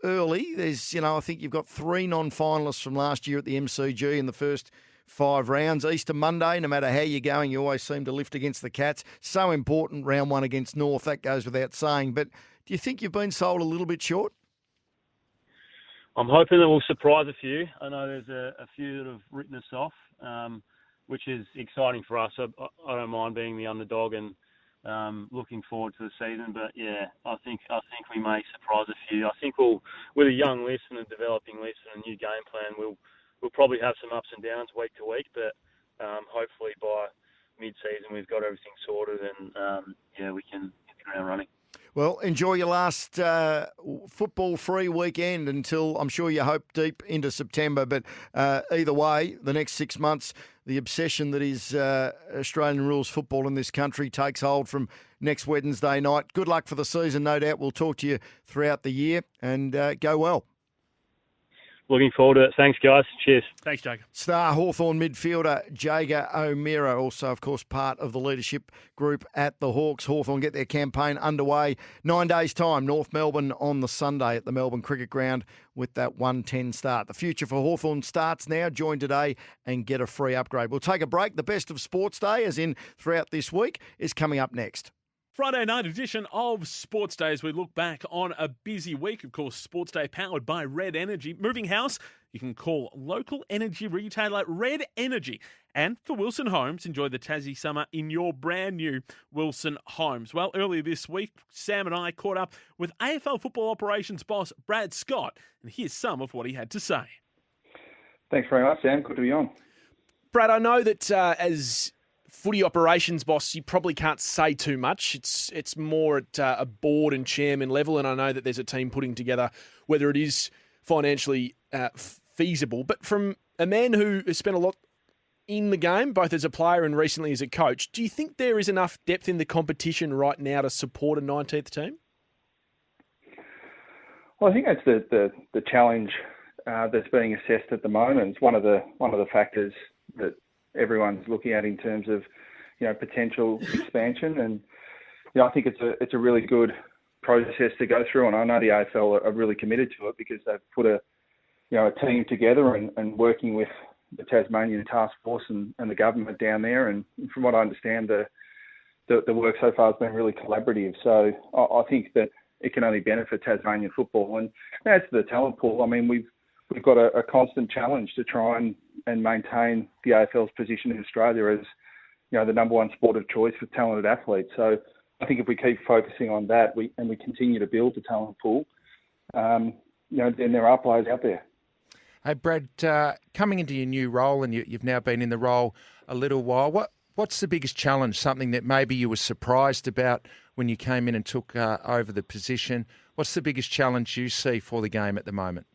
early. There's, I think you've got 3 non-finalists from last year at the MCG in the first 5 rounds. Easter Monday, no matter how you're going, you always seem to lift against the Cats. So important, round 1 against North, that goes without saying. But do you think you've been sold a little bit short? I'm hoping that we'll surprise a few. I know there's a few that have written us off, which is exciting for us. I don't mind being the underdog and looking forward to the season. But yeah, I think we may surprise a few. I think with a young list and a developing list and a new game plan, we'll probably have some ups and downs week to week. But hopefully by mid-season we've got everything sorted and we can hit the ground running. Well, enjoy your last football-free weekend until I'm sure you hope deep into September. But either way, the next 6 months, the obsession that is Australian rules football in this country takes hold from next Wednesday night. Good luck for the season, no doubt. We'll talk to you throughout the year and go well. Looking forward to it. Thanks, guys. Cheers. Thanks, Jacob. Star Hawthorn midfielder Jager O'Meara, also, of course, part of the leadership group at the Hawks. Hawthorn get their campaign underway 9 days' time. North Melbourne on the Sunday at the Melbourne Cricket Ground with that 1:10 start. The future for Hawthorn starts now. Join today and get a free upgrade. We'll take a break. The best of Sports Day, as in throughout this week, is coming up next. Friday night edition of Sports Day as we look back on a busy week. Of course, Sports Day powered by Red Energy. Moving house, you can call local energy retailer Red Energy. And for Wilson Homes, enjoy the Tassie summer in your brand new Wilson Homes. Well, earlier this week, Sam and I caught up with AFL football operations boss Brad Scott. And here's some of what he had to say. Thanks very much, Sam. Good to be on. Brad, I know that as footy operations boss, you probably can't say too much. It's more at a board and chairman level, and I know that there's a team putting together whether it is financially feasible. But from a man who has spent a lot in the game, both as a player and recently as a coach, do you think there is enough depth in the competition right now to support a 19th team? Well, I think that's the challenge that's being assessed at the moment. It's one of the factors that everyone's looking at in terms of, potential expansion. And, I think it's a really good process to go through. And I know the AFL are really committed to it because they've put a team together and working with the Tasmanian Task Force and the government down there. And from what I understand, the work so far has been really collaborative. So I think that it can only benefit Tasmanian football. And as to the talent pool, I mean, we've got a constant challenge to try and maintain the AFL's position in Australia as, the number one sport of choice for talented athletes. So I think if we keep focusing on that we continue to build the talent pool, then there are players out there. Hey, Brad, coming into your new role, and you've now been in the role a little while, what's the biggest challenge, something that maybe you were surprised about when you came in and took over the position? What's the biggest challenge you see for the game at the moment?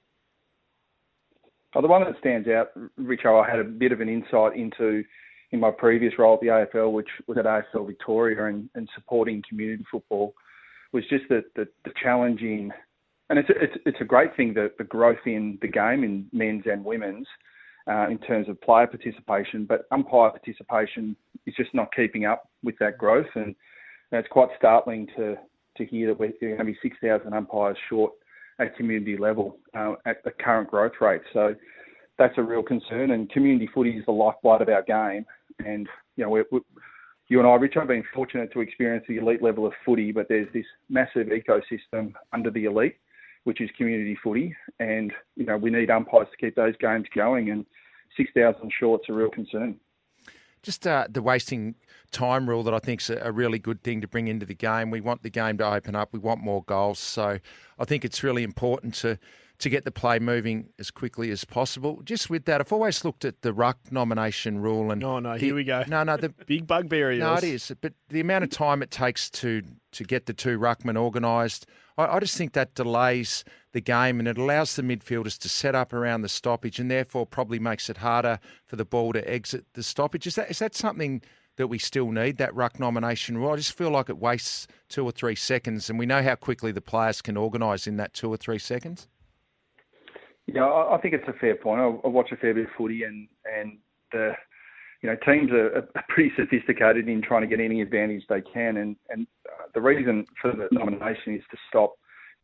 Oh, the one that stands out, Richo, I had a bit of an insight into in my previous role at the AFL, which was at AFL Victoria and supporting community football, was just the challenge in, and it's a great thing, the growth in the game in men's and women's in terms of player participation, but umpire participation is just not keeping up with that growth. And it's quite startling to hear that we're going to be 6,000 umpires short at community level at the current growth rate. So that's a real concern. And community footy is the lifeblood of our game. And, you and I, Rich, have been fortunate to experience the elite level of footy, but there's this massive ecosystem under the elite, which is community footy. And, we need umpires to keep those games going. And 6,000 short's a real concern. Just the wasting time rule that I think is a really good thing to bring into the game. We want the game to open up. We want more goals. So I think it's really important to get the play moving as quickly as possible. Just with that, I've always looked at the ruck nomination rule. And here we go. The big bugbear. No, it is. But the amount of time it takes to get the two ruckmen organised, I just think that delays the game and it allows the midfielders to set up around the stoppage and therefore probably makes it harder for the ball to exit the stoppage. Is that something that we still need, that ruck nomination rule? I just feel like it wastes 2 or 3 seconds, and we know how quickly the players can organise in that 2 or 3 seconds. Yeah, I think it's a fair point. I watch a fair bit of footy, and the teams are pretty sophisticated in trying to get any advantage they can, and the reason for the nomination is to stop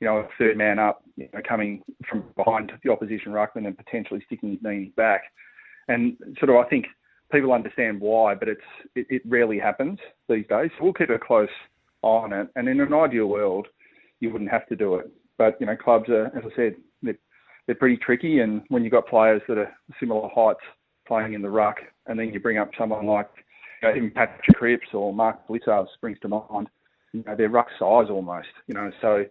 a third man up, coming from behind the opposition ruckman and potentially sticking his knee in his back. And I think people understand why, but it rarely happens these days. So we'll keep a close eye on it. And in an ideal world, you wouldn't have to do it. But, clubs are, as I said, they're pretty tricky. And when you've got players that are similar heights playing in the ruck, and then you bring up someone like even Patrick Cripps or Mark Blizzard springs to mind, they're ruck size almost. So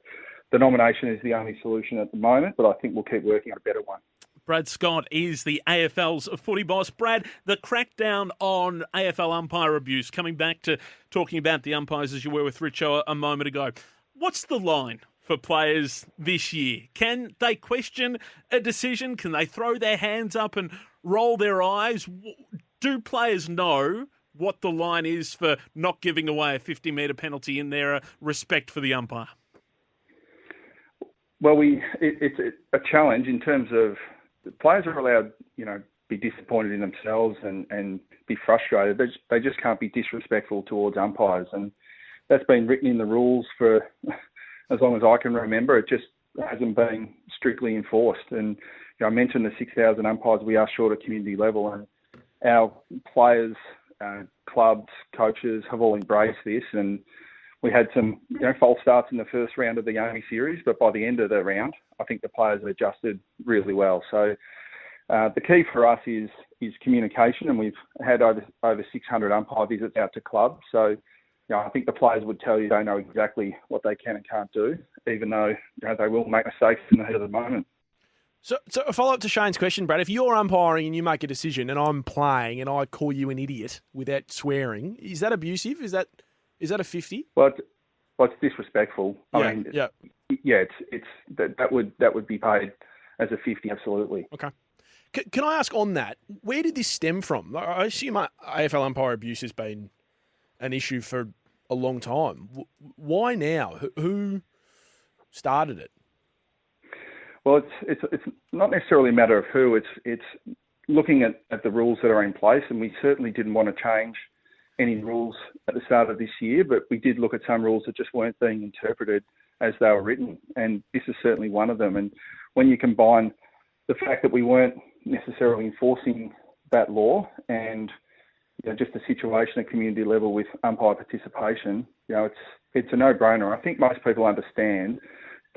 the nomination is the only solution at the moment, but I think we'll keep working on a better one. Brad Scott is the AFL's footy boss. Brad, the crackdown on AFL umpire abuse, coming back to talking about the umpires as you were with Richo a moment ago. What's the line for players this year? Can they question a decision? Can they throw their hands up and roll their eyes? Do players know what the line is for not giving away a 50-metre penalty in their respect for the umpire? Well, it's a challenge in terms of players are allowed, be disappointed in themselves and be frustrated. They just can't be disrespectful towards umpires, and that's been written in the rules for as long as I can remember. It just hasn't been strictly enforced. And I mentioned the 6,000 umpires we are short at community level, and our players, clubs, coaches have all embraced this. And we had some false starts in the first round of the AAMI series, but by the end of the round, I think the players have adjusted really well. So the key for us is communication, and we've had over 600 umpire visits out to clubs. So I think the players would tell you they know exactly what they can and can't do, even though they will make mistakes in the heat of the moment. So a follow-up to Shane's question, Brad. If you're umpiring and you make a decision and I'm playing and I call you an idiot without swearing, is that abusive? Is that a 50? Well, it's disrespectful. I mean, that would be paid as a 50, absolutely. Okay. Can I ask on that, where did this stem from? I assume AFL umpire abuse has been an issue for a long time. Why now? Who started it? Well, it's not necessarily a matter of who. It's looking at the rules that are in place, and we certainly didn't want to change any rules at the start of this year, but we did look at some rules that just weren't being interpreted as they were written, and this is certainly one of them. And when you combine the fact that we weren't necessarily enforcing that law and just a situation at community level with umpire participation, it's a no-brainer. I think most people understand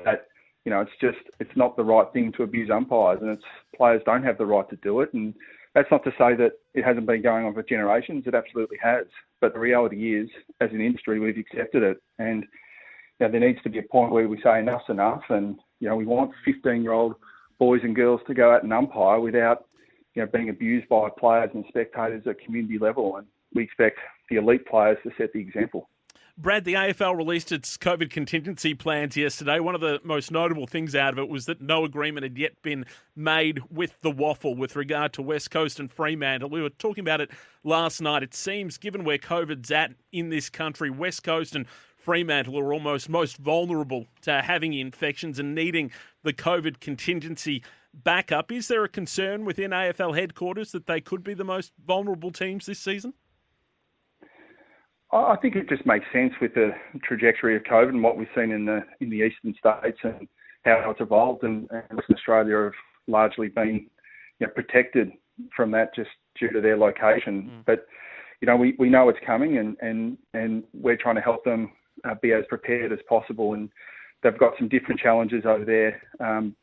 that it's not the right thing to abuse umpires, and players don't have the right to do it. And that's not to say that it hasn't been going on for generations. It absolutely has. But the reality is, as an industry, we've accepted it. And there needs to be a point where we say enough's enough. And, we want 15-year-old boys and girls to go out and umpire without, being abused by players and spectators at community level. And we expect the elite players to set the example. Brad, the AFL released its COVID contingency plans yesterday. One of the most notable things out of it was that no agreement had yet been made with the Waffle with regard to West Coast and Fremantle. We were talking about it last night. It seems, given where COVID's at in this country, West Coast and Fremantle are almost most vulnerable to having infections and needing the COVID contingency backup. Is there a concern within AFL headquarters that they could be the most vulnerable teams this season? I think it just makes sense with the trajectory of COVID and what we've seen in the eastern states and how it's evolved, and Western Australia have largely been protected from that just due to their location. But we know it's coming, and we're trying to help them be as prepared as possible. And they've got some different challenges over there.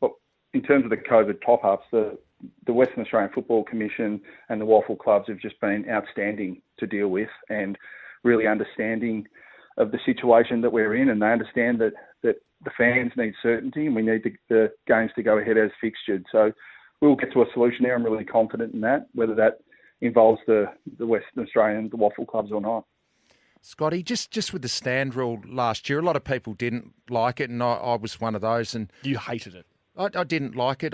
But in terms of the COVID top-ups, the Western Australian Football Commission and the Waffle clubs have just been outstanding to deal with, and really understanding of the situation that we're in, and they understand that the fans need certainty and we need the games to go ahead as fixtured. So we'll get to a solution there. I'm really confident in that, whether that involves the Western Australian, the Waffle clubs or not. Scotty, just with the stand rule last year, a lot of people didn't like it, and I was one of those. And you hated it. I didn't like it.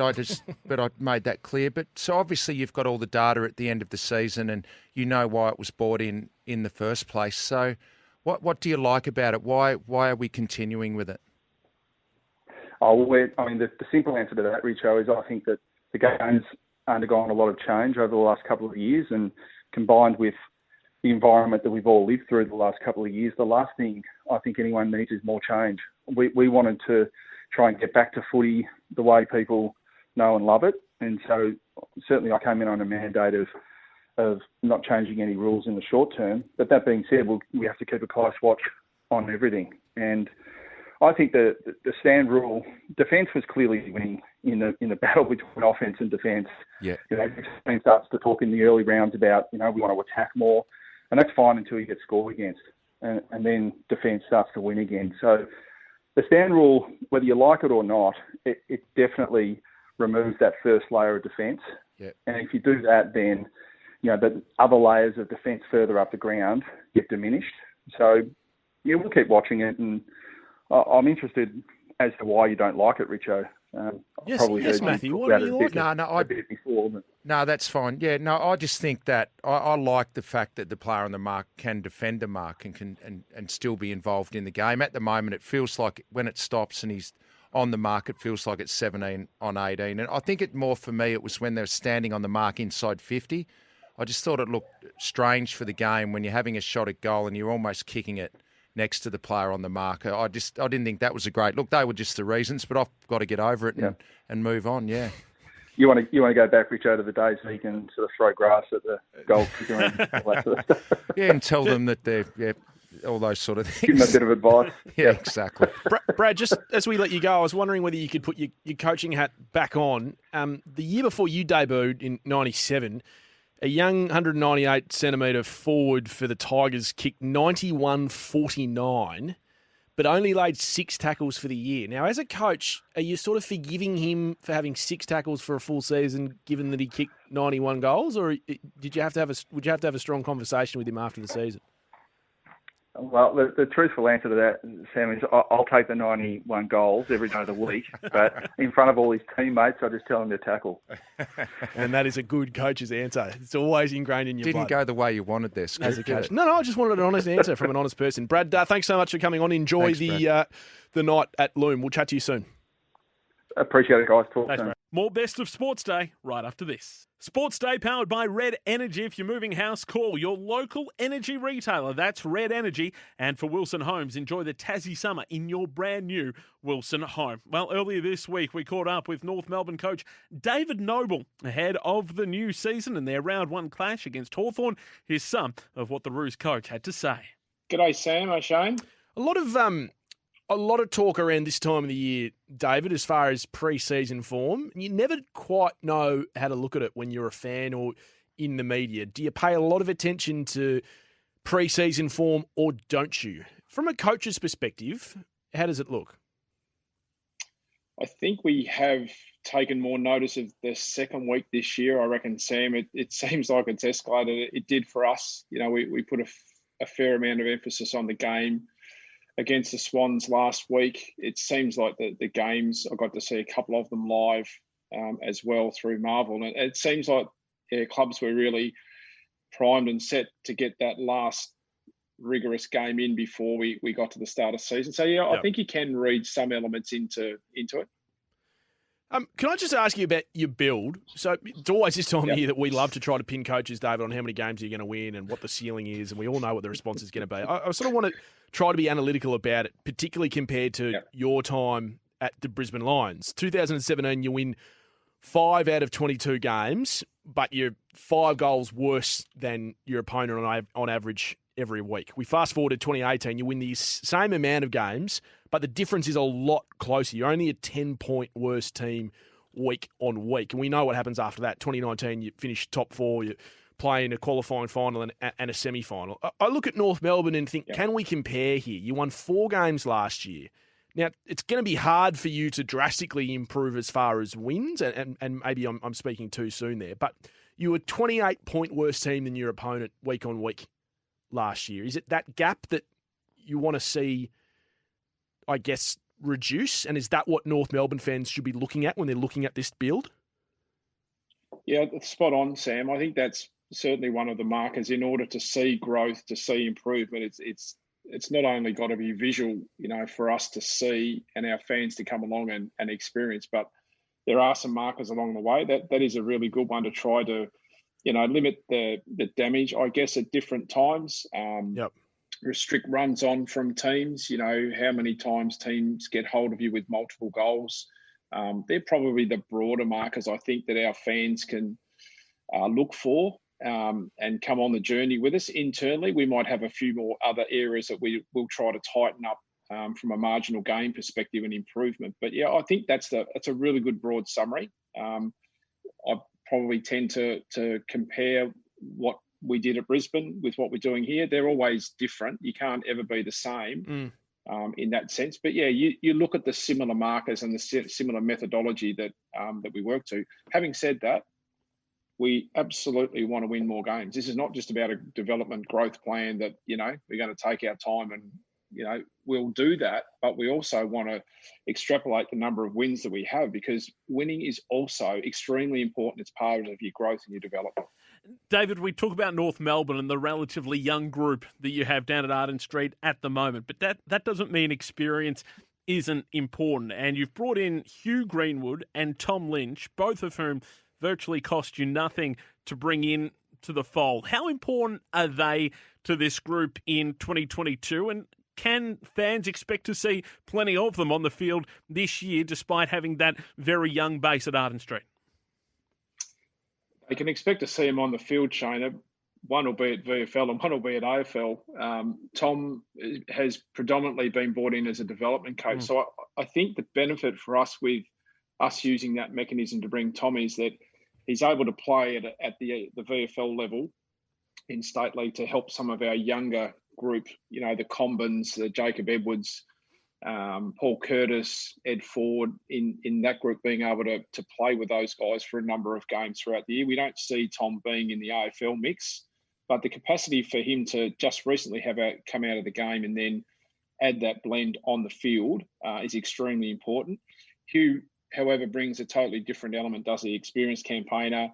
But I made that clear. But so obviously you've got all the data at the end of the season, and you know why it was brought in the first place. So, what do you like about it? Why are we continuing with it? The simple answer to that, Richo, is I think that the game's undergone a lot of change over the last couple of years, and combined with the environment that we've all lived through the last couple of years, the last thing I think anyone needs is more change. We wanted to try and get back to footy the way people know and love it. And so certainly I came in on a mandate of not changing any rules in the short term. But that being said, we have to keep a close watch on everything. And I think the stand rule, defence was clearly winning in the battle between offence and defence. Yeah. You know, the team starts to talk in the early rounds about, we want to attack more, and that's fine until you get scored against, and then defence starts to win again. So the stand rule, whether you like it or not, it definitely removes that first layer of defence. Yeah. And if you do that, then the other layers of defence further up the ground get diminished. So we'll keep watching it, and I'm interested as to why you don't like it, Richo. Yes, Matthew. What do you like? A bit before. No, that's fine. Yeah, no, I just think that I like the fact that the player on the mark can defend a mark and still be involved in the game. At the moment, it feels like when it stops and he's on the mark, it feels like it's 17 on 18. And I think for me, it was when they're standing on the mark inside 50. I just thought it looked strange for the game when you're having a shot at goal and you're almost kicking it next to the player on the mark. I didn't think that was a great look. They were just the reasons, but I've got to get over it and move on. Yeah. You want to go back, Richo, to the days where you can sort of throw grass at the goal kicker and all that sort of stuff. Yeah, and tell them that they're all those sort of things. Give them a bit of advice. Yeah, exactly. Brad, just as we let you go, I was wondering whether you could put your coaching hat back on. The year before you debuted in 97, a young 198-centimetre forward for the Tigers kicked 91-49, but only laid 6 tackles for the year. Now, as a coach, are you sort of forgiving him for having 6 tackles for a full season, given that he kicked 91 goals, or would you have to have a strong conversation with him after the season? Well, the truthful answer to that, Sam, is I'll take the 91 goals every day of the week, but in front of all his teammates, I just tell him to tackle. And that is a good coach's answer. It's always ingrained in your blood. Didn't go the way you wanted this. As a coach. No, I just wanted an honest answer from an honest person. Brad, thanks so much for coming on. Enjoy the night at Loom. We'll chat to you soon. Appreciate it, guys. Talk Thanks, soon. Brad. More Best of Sports Day right after this. Sports Day powered by Red Energy. If you're moving house, call your local energy retailer. That's Red Energy. And for Wilson Homes, enjoy the Tassie summer in your brand new Wilson home. Well, earlier this week, we caught up with North Melbourne coach David Noble ahead of the new season and their round 1 clash against Hawthorn. Here's some of what the Roos coach had to say. G'day, Sam. Hey, Shane. A lot of talk around this time of the year, David, as far as pre-season form. You never quite know how to look at it when you're a fan or in the media. Do you pay a lot of attention to pre-season form or don't you? From a coach's perspective, how does it look? I think we have taken more notice of the second week this year. I reckon, Sam, it seems like it's escalated. It did for us. We put a fair amount of emphasis on the game against the Swans last week. It seems like the games, I got to see a couple of them live as well through Marvel. And it seems like clubs were really primed and set to get that last rigorous game in before we got to the start of season. So, I think you can read some elements into it. Can I just ask you about your build? So it's always this time of year that we love to try to pin coaches, David, on how many games you're going to win and what the ceiling is, and we all know what the response is going to be. I sort of want to try to be analytical about it, particularly compared to your time at the Brisbane Lions. 2017, you win 5 out of 22 games, but you're 5 goals worse than your opponent on average every week. We fast forward to 2018, you win the same amount of games, but the difference is a lot closer. You're only a 10-point worse team week on week. And we know what happens after that. 2019, you finish top 4, you play in a qualifying final and a semi-final. I look at North Melbourne and think, can we compare here? You won 4 games last year. Now, it's going to be hard for you to drastically improve as far as wins, and maybe I'm speaking too soon there, but you were a 28-point worse team than your opponent week on week last year. Is it that gap that you want to see, I guess, reduce? And is that what North Melbourne fans should be looking at when they're looking at this build? Yeah, spot on, Sam. I think that's certainly one of the markers. In order to see growth, to see improvement, it's not only got to be visual, for us to see and our fans to come along and experience, but there are some markers along the way. That is a really good one to try to, limit the damage, I guess, at different times. Restrict runs on from teams, how many times teams get hold of you with multiple goals. They're probably the broader markers, I think, that our fans can look for and come on the journey with us. Internally, we might have a few more other areas that we will try to tighten up from a marginal gain perspective and improvement. But yeah, I think that's a really good broad summary. I probably tend to compare what we did at Brisbane with what we're doing here. They're always different. You can't ever be the same in that sense. But yeah, you look at the similar markers and the similar methodology that we work to. Having said that, we absolutely want to win more games. This is not just about a development growth plan that, we're going to take our time and, we'll do that. But we also want to extrapolate the number of wins that we have, because winning is also extremely important. It's part of your growth and your development. David, we talk about North Melbourne and the relatively young group that you have down at Arden Street at the moment, but that doesn't mean experience isn't important. And you've brought in Hugh Greenwood and Tom Lynch, both of whom virtually cost you nothing to bring in to the fold. How important are they to this group in 2022? And can fans expect to see plenty of them on the field this year, despite having that very young base at Arden Street? They can expect to see him on the field, Shane. One will be at VFL and one will be at AFL. Tom has predominantly been brought in as a development coach. So I think the benefit for us with us using that mechanism to bring Tom is that he's able to play at the VFL level in State League to help some of our younger group, the Combins, the Jacob Edwards, Paul Curtis, Ed Ford, in that group, being able to play with those guys for a number of games throughout the year. We don't see Tom being in the AFL mix, but the capacity for him to just recently come out of the game and then add that blend on the field is extremely important. Hugh, however, brings a totally different element, does he? Experienced campaigner,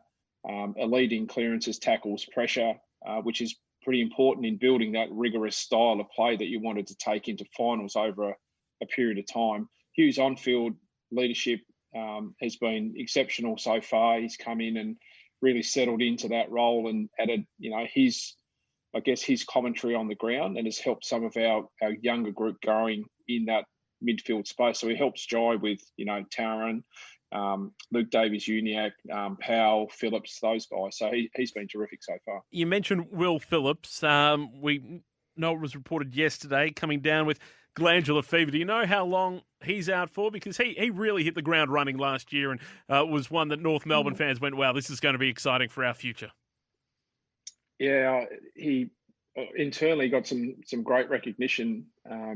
a lead in clearances, tackles, pressure, which is pretty important in building that rigorous style of play that you wanted to take into finals over a period of time. Hugh's on-field leadership has been exceptional so far. He's come in and really settled into that role and added, his commentary on the ground, and has helped some of our younger group growing in that midfield space. So he helps Jai with, Taran, Luke Davies-Uniacke, Powell, Phillips, those guys. So he's been terrific so far. You mentioned Will Phillips. We know it was reported yesterday, coming down with glandular fever. Do you know how long he's out for? Because he really hit the ground running last year and was one that North Melbourne fans went, wow, this is going to be exciting for our future. Yeah, he internally got some great recognition.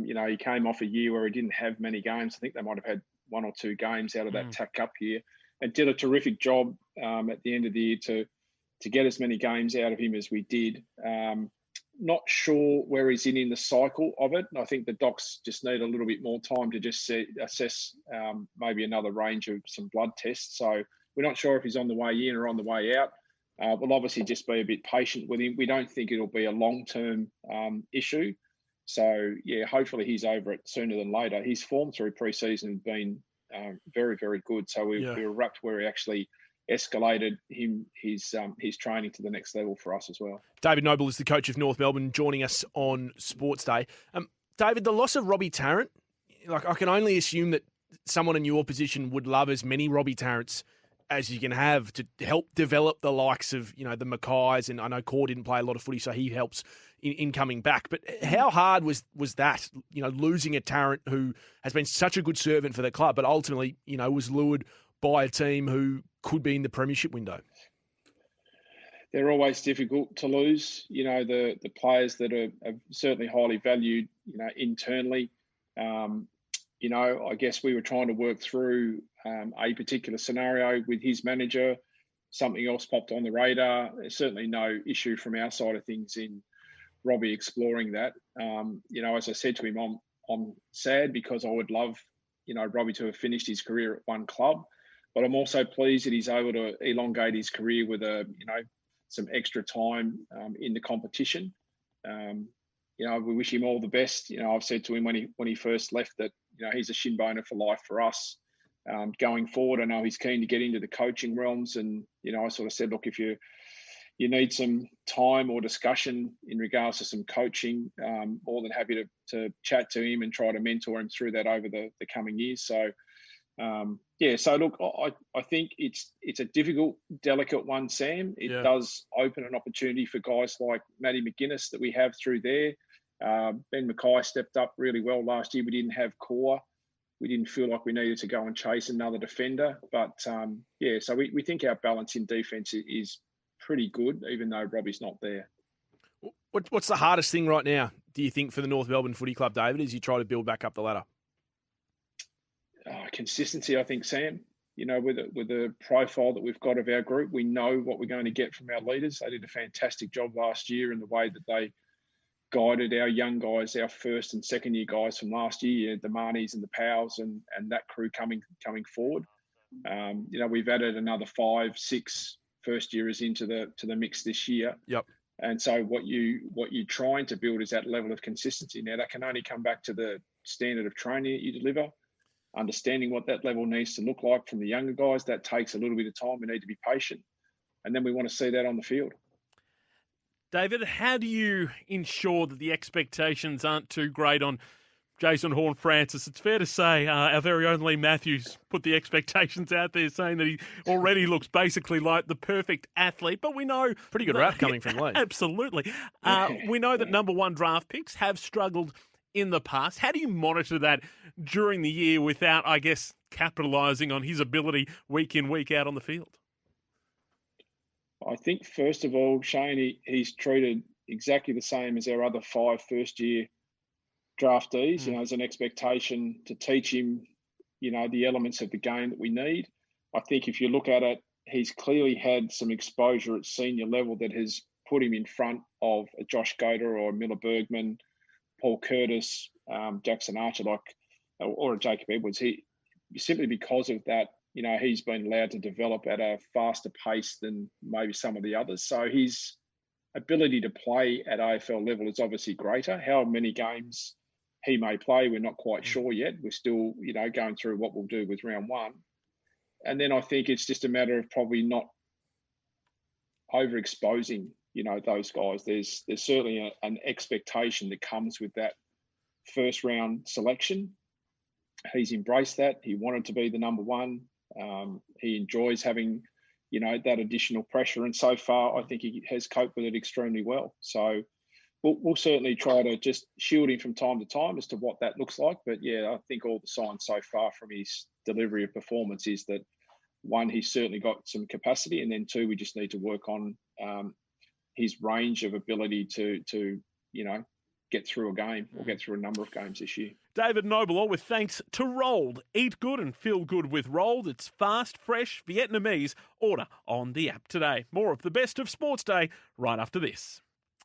He came off a year where he didn't have many games. I think they might have had one or two games out of that TAC Cup year, and did a terrific job at the end of the year to get as many games out of him as we did. Not sure where he's in the cycle of it. I think the docs just need a little bit more time to just assess maybe another range of some blood tests. So we're not sure if he's on the way in or on the way out. We'll obviously just be a bit patient with him. We don't think it'll be a long-term issue. So, yeah, hopefully he's over it sooner than later. His form through pre-season has been very, very good. So we were rapt where he actually escalated his training to the next level for us as well. David Noble is the coach of North Melbourne, joining us on Sports Day. David, the loss of Robbie Tarrant, I can only assume that someone in your position would love as many Robbie Tarrants as you can have to help develop the likes of, the Mackays, and I know Core didn't play a lot of footy, so he helps in coming back. But how hard was that, losing a Tarrant who has been such a good servant for the club, but ultimately, was lured by a team who could be in the premiership window? They're always difficult to lose. The players that are certainly highly valued, internally. I guess we were trying to work through a particular scenario with his manager. Something else popped on the radar. There's certainly no issue from our side of things in Robbie exploring that. As I said to him, I'm sad because I would love, Robbie to have finished his career at one club, but I'm also pleased that he's able to elongate his career with some extra time in the competition. We wish him all the best. I've said to him when he first left that, he's a shin boner for life for us. Going forward, I know he's keen to get into the coaching realms, and I sort of said, look, if you need some time or discussion in regards to some coaching, more than happy to chat to him and try to mentor him through that over the coming years. So, so look, I think it's a difficult, delicate one, Sam. It does open an opportunity for guys like Matty McGuinness that we have through there. Ben Mackay stepped up really well last year. We didn't have core. We didn't feel like we needed to go and chase another defender. But, so we think our balance in defence is pretty good, even though Robbie's not there. What's the hardest thing right now, do you think, for the North Melbourne Footy Club, David, as you try to build back up the ladder? Consistency, I think, Sam. You know, with the profile that we've got of our group, we know what we're going to get from our leaders. They did a fantastic job last year in the way that they guided our young guys, our first and second year guys from last year, the Marnies and the Powells and that crew coming forward. We've added another 5-6 first yearers into the mix this year. Yep. And so what you're trying to build is that level of consistency. Now that can only come back to the standard of training that you deliver, understanding what that level needs to look like from the younger guys. That takes a little bit of time. We need to be patient. And then we want to see that on the field. David, how do you ensure that the expectations aren't too great on Jason Horne-Francis? It's fair to say our very own Lee Matthews put the expectations out there, saying that he already looks basically like the perfect athlete. But we know... Pretty good rap coming from Lee. Absolutely. We know that number one draft picks have struggled in the past. How do you monitor that during the year without, I guess, capitalising on his ability week in, week out on the field? I think, first of all, Shane, he's treated exactly the same as our other 5 first-year draftees. You know, as an expectation to teach him, the elements of the game that we need. I think if you look at it, he's clearly had some exposure at senior level that has put him in front of a Josh Goater or a Miller Bergman, Paul Curtis, Jackson Archer, or a Jacob Edwards. Simply because of that, he's been allowed to develop at a faster pace than maybe some of the others. So his ability to play at AFL level is obviously greater. How many games he may play, we're not quite sure yet. We're still, going through what we'll do with round one. And then I think it's just a matter of probably not overexposing, those guys. There's certainly an expectation that comes with that first round selection. He's embraced that. He wanted to be the number one. He enjoys having, that additional pressure. And so far, I think he has coped with it extremely well. So we'll certainly try to just shield him from time to time as to what that looks like. But yeah, I think all the signs so far from his delivery of performance is that, one, he's certainly got some capacity, and then two, we just need to work on his range of ability to get through a game or get through a number of games this year. David Noble, with thanks to Rolled. Eat good and feel good with Rolled. It's fast, fresh, Vietnamese. Order on the app today. More of the best of Sports Day right after this.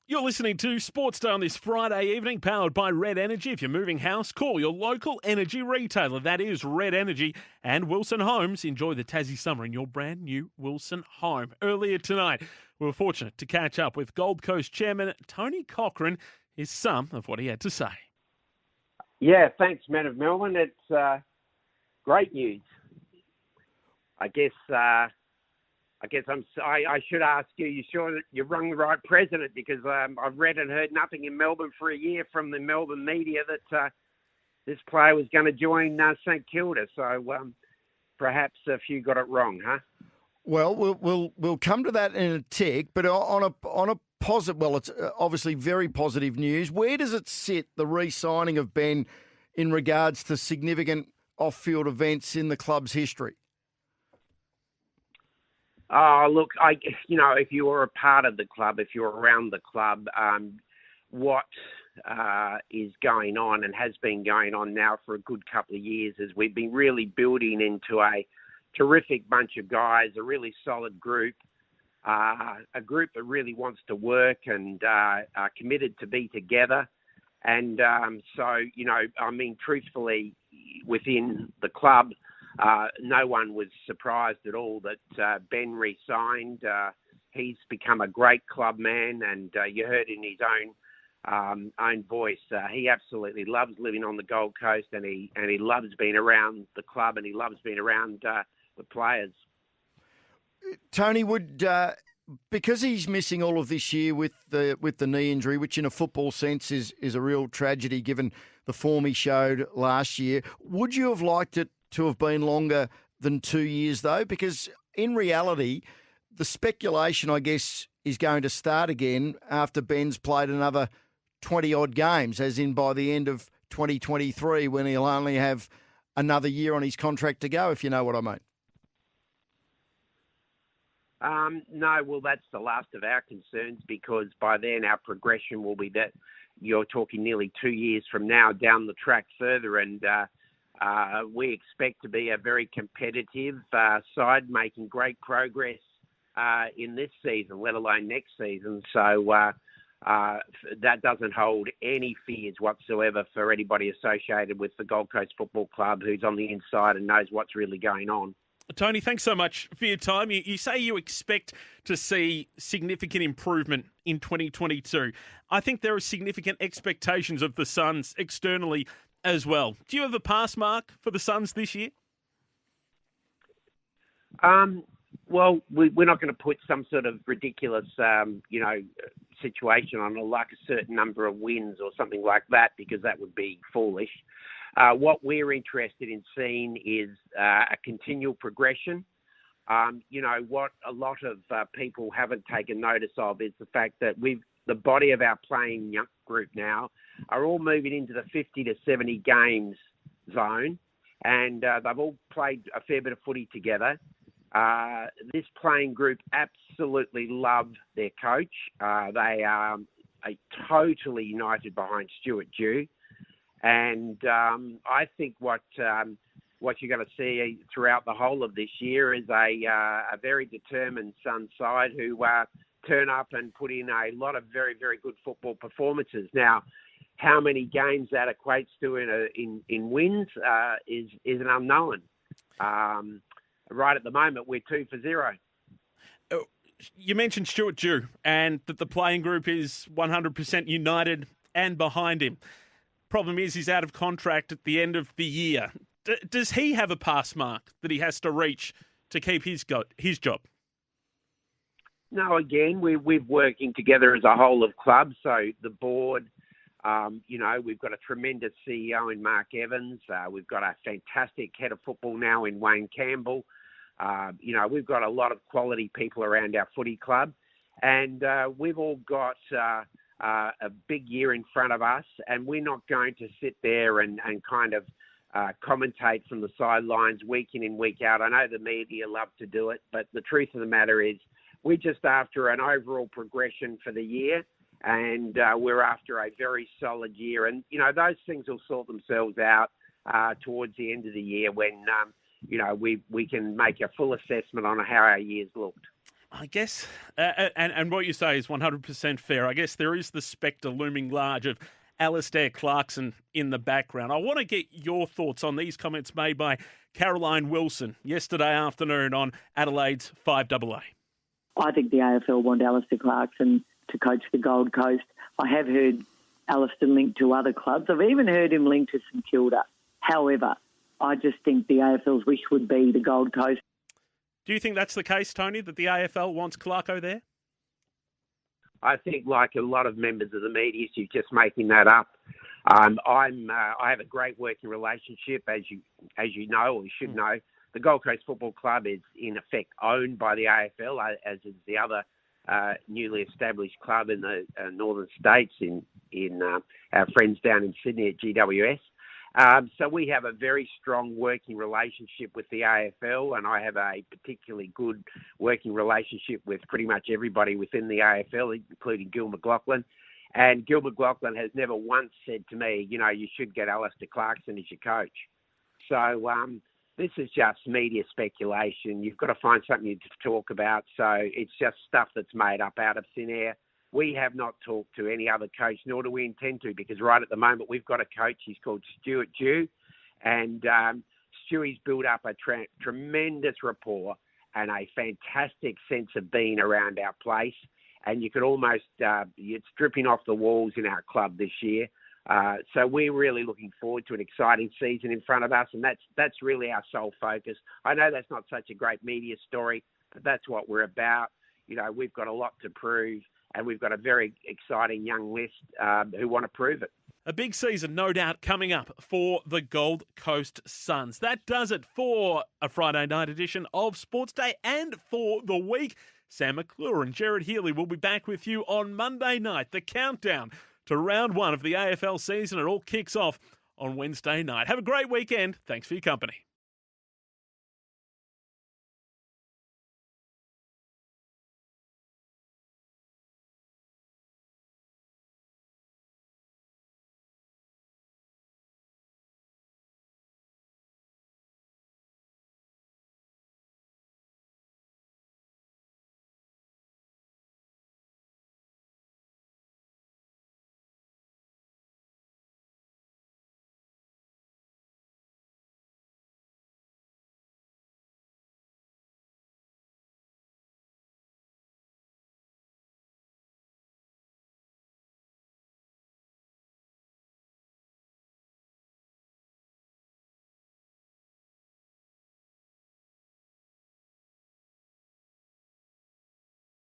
You're listening to Sports Day on this Friday evening, powered by Red Energy. If you're moving house, call your local energy retailer. That is Red Energy and Wilson Homes. Enjoy the Tassie summer in your brand new Wilson home. Earlier tonight, we were fortunate to catch up with Gold Coast Chairman Tony Cochrane. Here's some of what he had to say. Yeah, thanks, man of Melbourne. It's great news. I guess I should ask you. You sure that you've rung the right president? Because I've read and heard nothing in Melbourne for a year from the Melbourne media that this player was going to join St Kilda. So perhaps a few got it wrong, huh? Well, we'll come to that in a tick. But on a positive, well, it's obviously very positive news. Where does it sit, the re-signing of Ben, in regards to significant off-field events in the club's history? Oh, look, if you were a part of the club, if you're around the club, what is going on and has been going on now for a good couple of years is we've been really building into a terrific bunch of guys, a really solid group, a group that really wants to work and are committed to be together. And truthfully, within the club, no one was surprised at all that Ben re-signed. He's become a great club man, and you heard in his own voice, he absolutely loves living on the Gold Coast, and he loves being around the club, and he loves being around the players. Tony, because he's missing all of this year with the knee injury, which in a football sense is a real tragedy given the form he showed last year, would you have liked it to have been longer than 2 years, though? Because in reality, the speculation, I guess, is going to start again after Ben's played another 20-odd games, as in by the end of 2023 when he'll only have another year on his contract to go, if you know what I mean? No, well, that's the last of our concerns, because by then our progression will be that you're talking nearly 2 years from now down the track further, and we expect to be a very competitive side, making great progress in this season, let alone next season. So that doesn't hold any fears whatsoever for anybody associated with the Gold Coast Football Club who's on the inside and knows what's really going on. Tony, thanks so much for your time. You say you expect to see significant improvement in 2022. I think there are significant expectations of the Suns externally as well. Do you have a pass mark for the Suns this year? Well, we're not going to put some sort of ridiculous, situation on like a certain number of wins or something like that, because that would be foolish. What we're interested in seeing is a continual progression. What a lot of people haven't taken notice of is the fact that the body of our playing young group now are all moving into the 50 to 70 games zone, and they've all played a fair bit of footy together. This playing group absolutely love their coach. They are totally united behind Stuart Dew. And I think what you're going to see throughout the whole of this year is a very determined Sun side who turn up and put in a lot of very, very good football performances. Now, how many games that equates to in wins is an unknown. Right at the moment, we're 2-0. You mentioned Stuart Dew and that the playing group is 100% united and behind him. Problem is he's out of contract at the end of the year. Does he have a pass mark that he has to reach to keep his job? No, again, we're working together as a whole of club. So the board, we've got a tremendous CEO in Mark Evans. We've got a fantastic head of football now in Wayne Campbell. We've got a lot of quality people around our footy club. And we've all got a big year in front of us, and we're not going to sit there and kind of commentate from the sidelines week in and week out. I know the media love to do it, but the truth of the matter is we're just after an overall progression for the year, and we're after a very solid year. And, those things will sort themselves out towards the end of the year when, we can make a full assessment on how our year's looked. I guess, and what you say is 100% fair. I guess there is the spectre looming large of Alistair Clarkson in the background. I want to get your thoughts on these comments made by Caroline Wilson yesterday afternoon on Adelaide's 5AA. I think the AFL want Alistair Clarkson to coach the Gold Coast. I have heard Alistair linked to other clubs. I've even heard him linked to St Kilda. However, I just think the AFL's wish would be the Gold Coast. Do you think that's the case, Tony, that the AFL wants Clarko there? I think, like a lot of members of the media, you're just making that up. I have a great working relationship, as you know, or you should know. The Gold Coast Football Club is in effect owned by the AFL, as is the other newly established club in the northern states in our friends down in Sydney at GWS. So we have a very strong working relationship with the AFL, and I have a particularly good working relationship with pretty much everybody within the AFL, including Gil McLachlan. And Gil McLachlan has never once said to me, you should get Alistair Clarkson as your coach. So this is just media speculation. You've got to find something to talk about. So it's just stuff that's made up out of thin air. We have not talked to any other coach, nor do we intend to, because right at the moment we've got a coach. He's called Stuart Dew, and Stewie's built up a tremendous rapport and a fantastic sense of being around our place. And you could almost, it's dripping off the walls in our club this year. So we're really looking forward to an exciting season in front of us, and that's really our sole focus. I know that's not such a great media story, but that's what we're about. We've got a lot to prove, and we've got a very exciting young list who want to prove it. A big season, no doubt, coming up for the Gold Coast Suns. That does it for a Friday night edition of Sports Day and for the week. Sam McClure and Jared Healy will be back with you on Monday night. The countdown to round one of the AFL season. It all kicks off on Wednesday night. Have a great weekend. Thanks for your company.